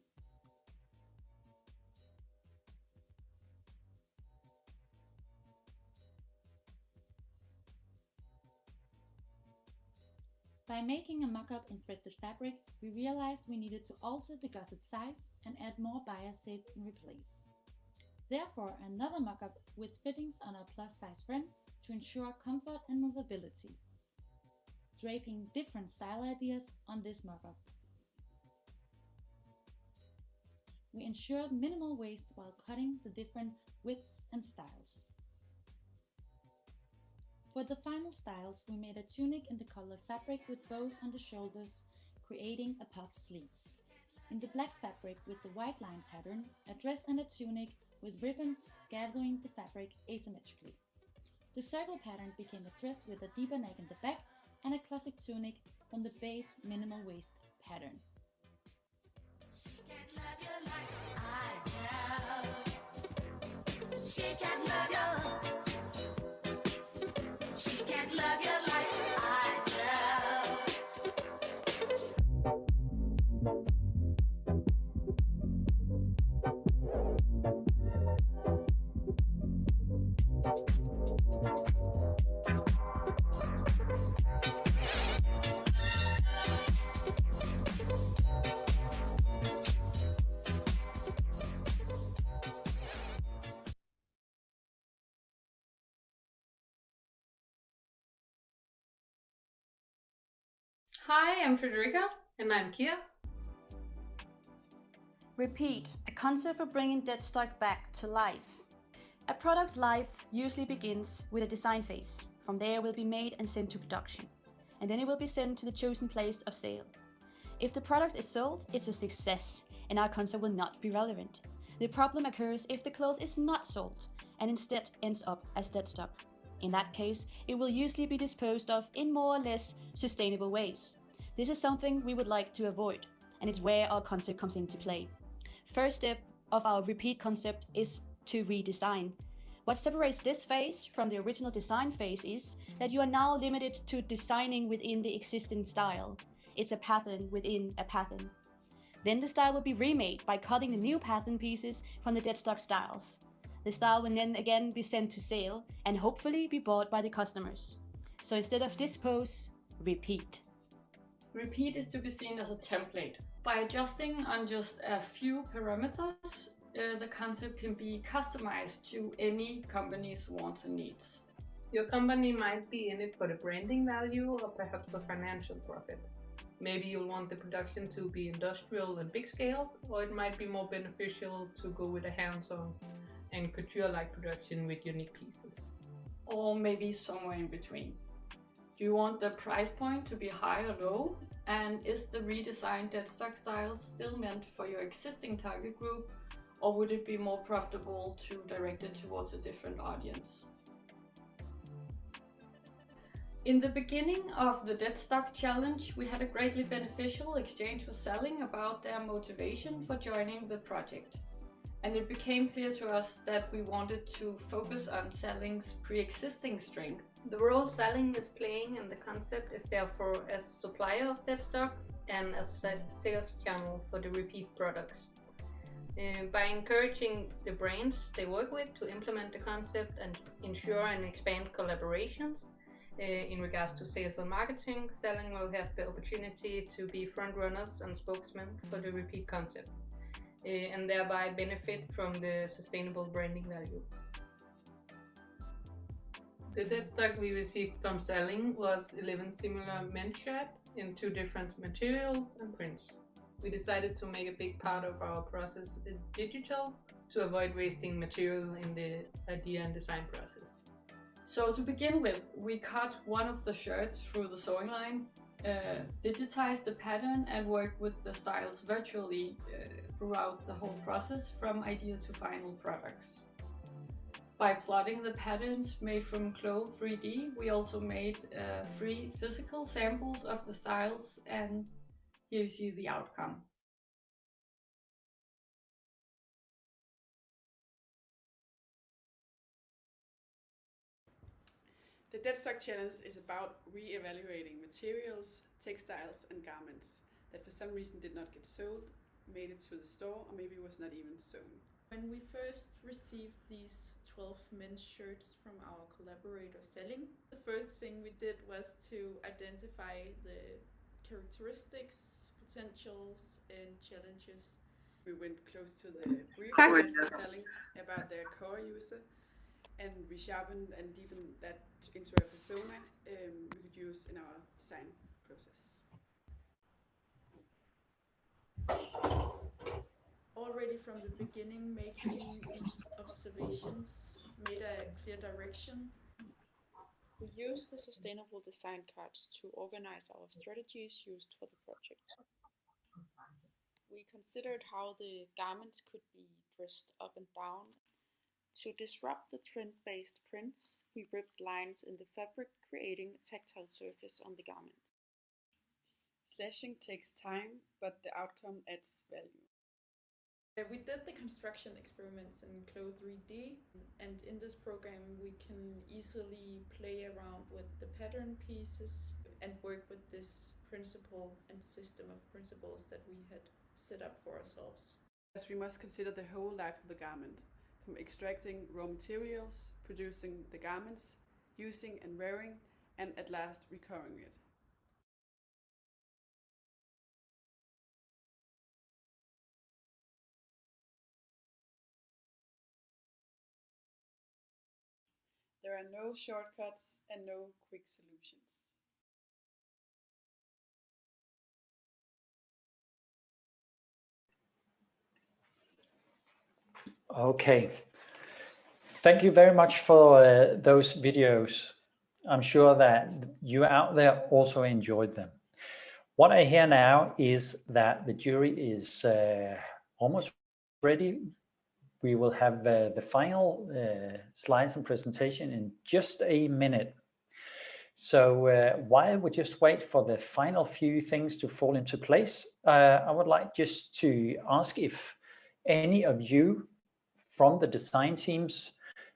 By making a mock-up in thrifted fabric, we realized we needed to alter the gusset size and add more bias shape in replace. Therefore, another mock-up with fittings on our plus-size frame to ensure comfort and movability, draping different style ideas on this mock-up. We ensured minimal waist while cutting the different widths and styles. For the final styles, we made a tunic in the colored fabric with bows on the shoulders, creating a puff sleeve. In the black fabric with the white line pattern, a dress and a tunic with ribbons gathering the fabric asymmetrically. The circle pattern became a dress with a deeper neck in the back and a classic tunic from the base minimal waist pattern. She can love you. She can't love you like I do. Hi, I'm Frederica. And I'm Kia. Repeat, a concept for bringing deadstock back to life. A product's life usually begins with a design phase. From there it will be made and sent to production. And then it will be sent to the chosen place of sale. If the product is sold, it's a success and our concept will not be relevant. The problem occurs if the clothes is not sold and instead ends up as deadstock. In that case, it will usually be disposed of in more or less sustainable ways. This is something we would like to avoid, and it's where our concept comes into play. First step of our repeat concept is to redesign. What separates this phase from the original design phase is that you are now limited to designing within the existing style. It's a pattern within a pattern. Then the style will be remade by cutting the new pattern pieces from the deadstock styles. The style will then again be sent to sale and hopefully be bought by the customers. So instead of dispose, repeat. Repeat is to be seen as a template. By adjusting on just a few parameters, the concept can be customized to any company's wants and needs. Your company might be in it for the branding value or perhaps a financial profit. maybe you'll want the production to be industrial and big scale, or it might be more beneficial to go with a hands-on and couture-like production with unique pieces. Or maybe somewhere in between. Do you want the price point to be high or low? And is the redesigned deadstock styles still meant for your existing target group, or would it be more profitable to direct it towards a different audience? In the beginning of the Deadstock Challenge, we had a greatly beneficial exchange with Salling about their motivation for joining the project. And it became clear to us that we wanted to focus on Salling's pre-existing strength. The role Salling is playing in the concept is therefore as supplier of deadstock and as a sales channel for the repeat products. By encouraging the brands they work with to implement the concept and ensure and expand collaborations in regards to sales and marketing, Salling will have the opportunity to be front runners and spokesmen for the repeat concept, and thereby benefit from the sustainable branding value. The deadstock we received from Salling was 11 similar men's shirts in 2 different materials and prints. We decided to make a big part of our process digital to avoid wasting material in the idea and design process. So to begin with, we cut one of the shirts through the sewing line, digitized the pattern and worked with the styles virtually throughout the whole process from idea to final products. By plotting the patterns made from Clo 3D, we also made 3 physical samples of the styles, and here you see the outcome. The Deadstock Challenge is about re-evaluating materials, textiles and garments that for some reason did not get sold, made it to the store, or maybe was not even sewn. When we first received these 12 men's shirts from our collaborator Salling, the first thing we did was to identify the characteristics, potentials and challenges. We went close to the brief of Salling about their core user, and we sharpened and deepened that into a persona we could use in our design process. Already from the beginning, making these observations made a clear direction. We used the sustainable design cards to organize our strategies used for the project. We considered how the garments could be dressed up and down. To disrupt the trend-based prints, we ripped lines in the fabric, creating a tactile surface on the garment. Slashing takes time, but the outcome adds value. We did the construction experiments in Clo 3D, and in this program we can easily play around with the pattern pieces and work with this principle and system of principles that we had set up for ourselves. As we must consider the whole life of the garment, from extracting raw materials, producing the garments, using and wearing, and at last recovering it. There are no shortcuts and no quick solutions. Okay. Thank you very much for those videos. I'm sure that you out there also enjoyed them. What I hear now is that the jury is almost ready. We will have the final slides and presentation in just a minute. So while we just wait for the final few things to fall into place, I would like just to ask if any of you from the design teams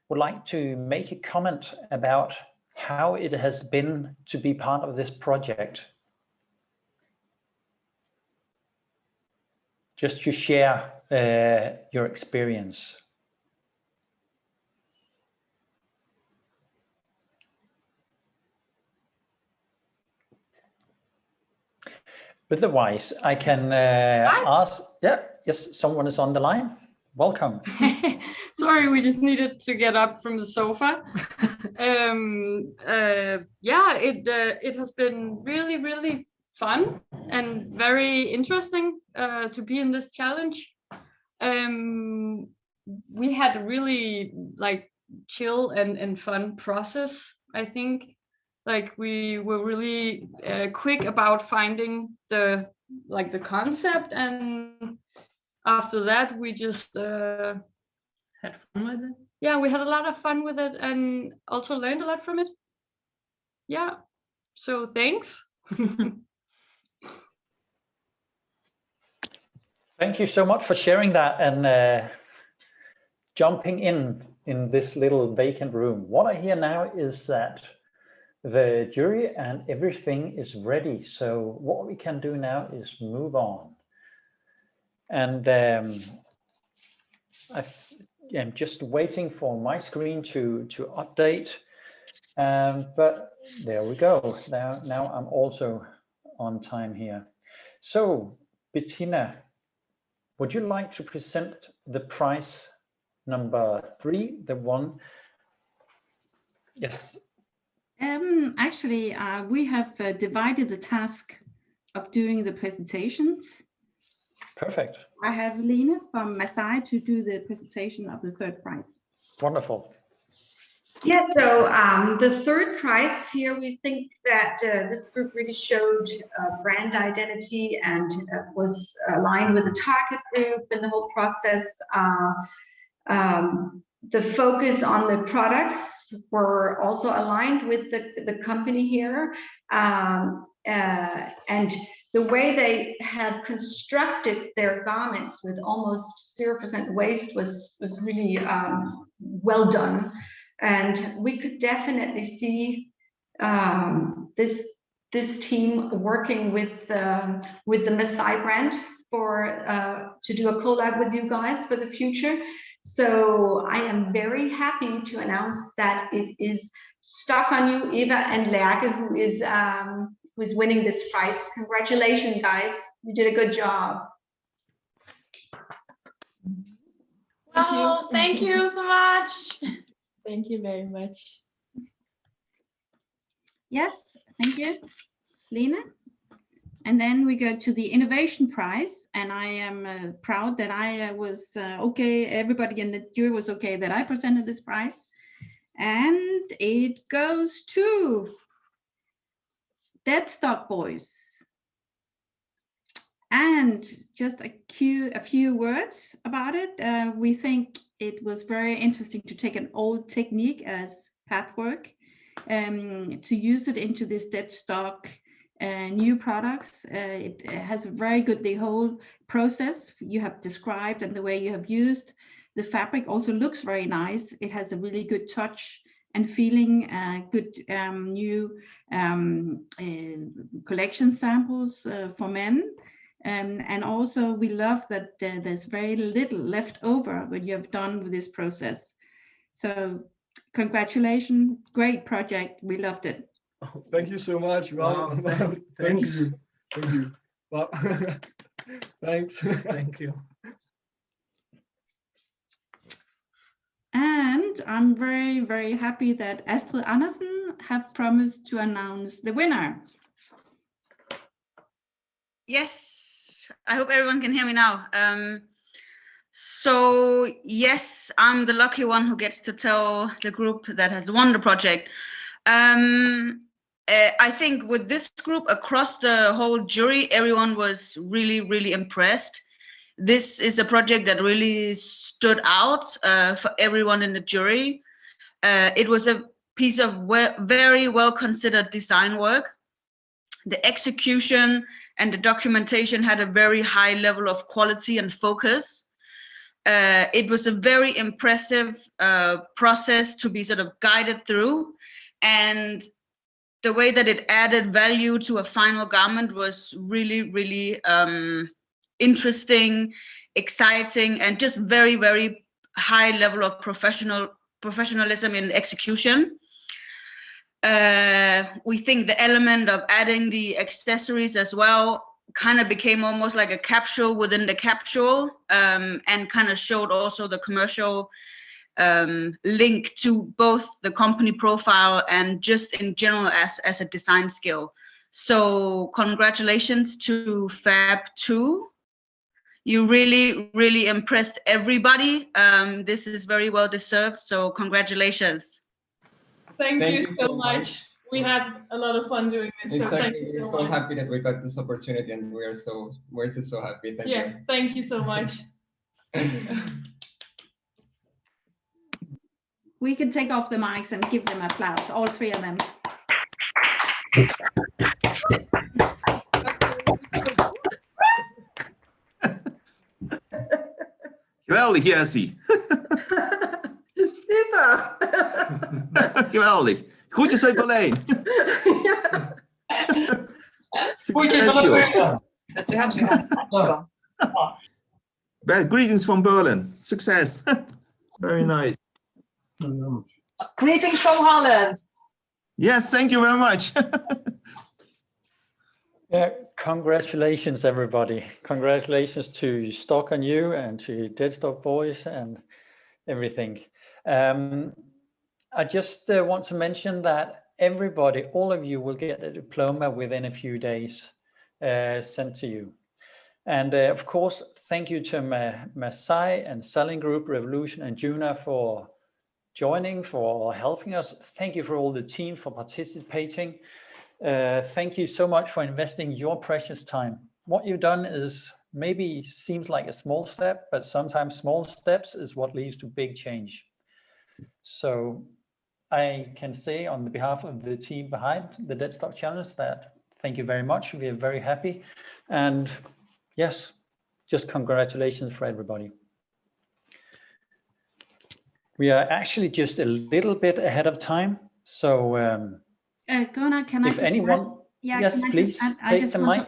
would like to make a comment about how it has been to be part of this project. Just to share your experience. Otherwise, I can ask, yes, someone is on the line. Welcome. Sorry, we just needed to get up from the sofa. Yeah, it has been really fun and very interesting to be in this challenge. We had a really like chill and fun process, I think. Like we were really quick about finding the concept, and after that we just had fun with it. Yeah, we had a lot of fun with it and also learned a lot from it. Yeah, so thanks. Thank you so much for sharing that and jumping in this little vacant room. What I hear now is that the jury and everything is ready. So what we can do now is move on. And I'm just waiting for my screen to update. But there we go. Now I'm also on time here. So Bettina, would you like to present the prize number 3, the one? Yes. Actually, we have divided the task of doing the presentations. Perfect. I have Lena from Masai to do the presentation of the 3rd prize. Wonderful. Yeah, so the 3rd prize here, we think that this group really showed brand identity and was aligned with the target group in the whole process. The focus on the products were also aligned with the company here. And the way they had constructed their garments with almost 0% waste was really well done. And we could definitely see this team working with the Masai brand to do a collab with you guys for the future. So I am very happy to announce that it is stuck on you, Eva and Lærke, who is winning this prize. Congratulations, guys! You did a good job. Oh, thank you so much. Thank you very much. Yes, thank you, Lena. And then we go to the innovation prize, and I am proud that I was okay. Everybody in the jury was okay that I presented this prize, and it goes to Deadstock Boys. And just a few words about it. We think it was very interesting to take an old technique as pathwork, to use it into this Deadstock new products. It has a very good, the whole process you have described and the way you have used the fabric also looks very nice. It has a really good touch and feeling, good new collection samples for men. And also we love that there's very little left over when you have done with this process. So congratulations, great project, we loved it. Oh, thank you so much. Wow. Thank you. Thank you. Wow. Thanks. Thank you. And I'm very, very happy that Astrid Andersen have promised to announce the winner. Yes, I hope everyone can hear me now. So yes, I'm the lucky one who gets to tell the group that has won the project. I think with this group across the whole jury, everyone was really, really impressed. This is a project that really stood out for everyone in the jury. It was a piece of very well considered design work. The execution and the documentation had a very high level of quality and focus. It was a very impressive process to be sort of guided through, and the way that it added value to a final garment was really, really interesting, exciting, and just very, very high level of professionalism in execution. We think the element of adding the accessories as well kind of became almost like a capsule within the capsule, and kind of showed also the commercial link to both the company profile and just in general as a design skill. So congratulations to Fab2. You really, really impressed everybody. This is very well deserved. So congratulations. Thank you so much. We had a lot of fun doing this. So thank Exactly. you We're so so much. happy that we got this opportunity, and we're just so happy. Thank you. Thank you so much. We can take off the mics and give them applause, all three of them. Geweldig, Jessie. Super. Geweldig. Groetjes uit Berlijn. Succes, joh. Greetings from Berlin. Success. Very nice. Greetings from Holland. Yes, thank you very much. Yeah, congratulations, everybody. Congratulations to Stock on You and to Deadstock Boys and everything. I just want to mention that everybody, all of you, will get a diploma within a few days sent to you. And of course, thank you to Masai and Selling Group, Revolution and Juna for joining, for helping us. Thank you for all the team for participating. Thank you so much for investing your precious time. What you've done is maybe seems like a small step, but sometimes small steps is what leads to big change. So I can say on behalf of the team behind the Deadstock Challenge that thank you very much. We are very happy. And yes, just congratulations for everybody. We are actually just a little bit ahead of time. So Gunnar, can if anyone, yes, please take the mic.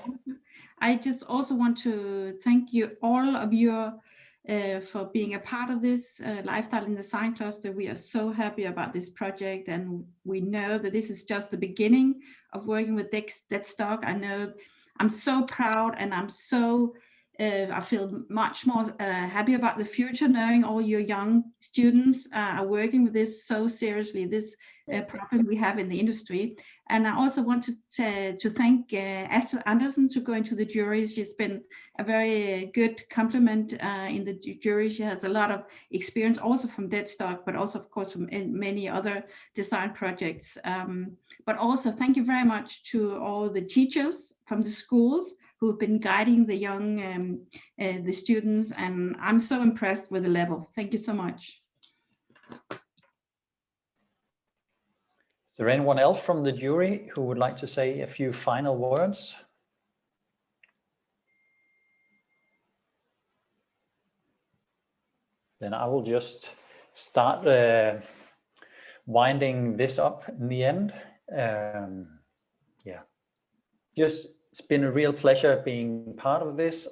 I just also want to thank you, all of you, for being a part of this Lifestyle and Design Cluster. We are so happy about this project, and we know that this is just the beginning of working with Deadstock. I know I'm so proud, and I'm so I feel much more happy about the future, knowing all your young students are working with this so seriously, this problem we have in the industry. And I also want to thank Astrid Andersen to go into the jury. She's been a very good complement in the jury. She has a lot of experience also from Deadstock, but also of course from many other design projects. But also thank you very much to all the teachers from the schools who have been guiding the young, the students, and I'm so impressed with the level. Thank you so much. Is there anyone else from the jury who would like to say a few final words? Then I will just start winding this up in the end. Yeah, it's been a real pleasure being part of this.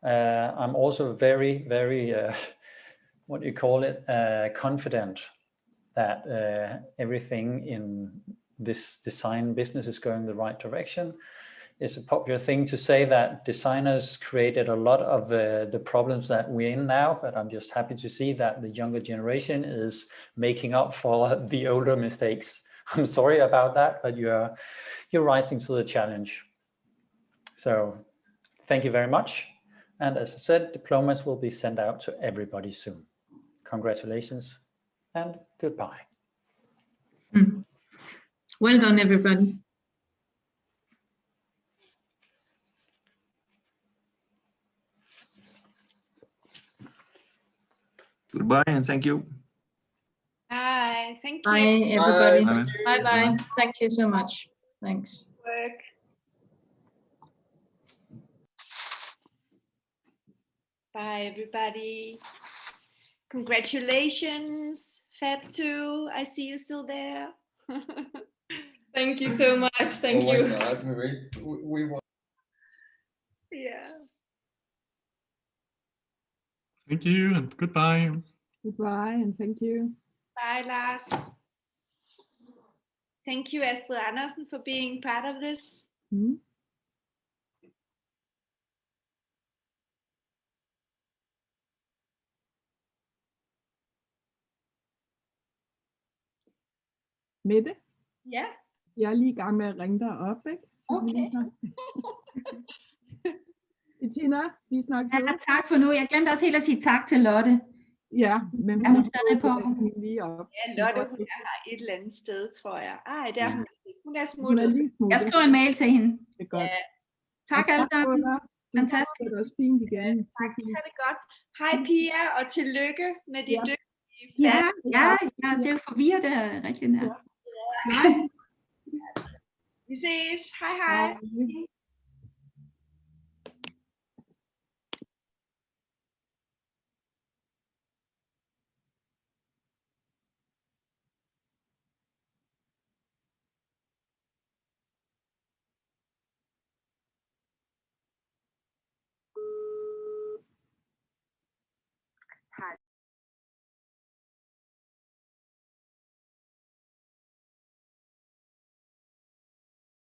I'm also very, very, what do you call it, confident that everything in this design business is going the right direction. It's a popular thing to say that designers created a lot of the problems that we're in now, but I'm just happy to see that the younger generation is making up for the older mistakes. I'm sorry about that, but you're rising to the challenge. So thank you very much. And as I said, diplomas will be sent out to everybody soon. Congratulations and goodbye. Well done, everybody. Goodbye and thank you. Bye. Thank you. Bye, everybody. Bye. Bye-bye. Thank you so much. Thanks. Work. Bye, everybody. Congratulations, Fab2. I see you still there. Thank you so much. Thank you. Oh my God, we want. Yeah. Thank you and goodbye. Goodbye and thank you. Bye, Lars. Thank you, Astrid Andersen, for being part of this. Mette? Ja? Jeg er lige i gang med at ringe dig op, ikke? Okay. Bettina, vi snakkes Ja, ved. tak for nu. Jeg glemte også helt at sige tak til Lotte. Ja, men Er hun stadig på? lige op. Ja, Lotte, hun er her et eller andet sted, tror jeg. Ej, der er hun ikke. Hun er Hun er smuttet. lige smuttet. Jeg skriver en mail til hende. Det er godt. Ja. Tak alle sammen. Fantastisk. Det er også fint igen. Tak, ha' det godt. Hej Pia, og tillykke med de dygtige Ja, færdige. det er jo forvirret, det er rigtig nær. Vi ses. Hej hej.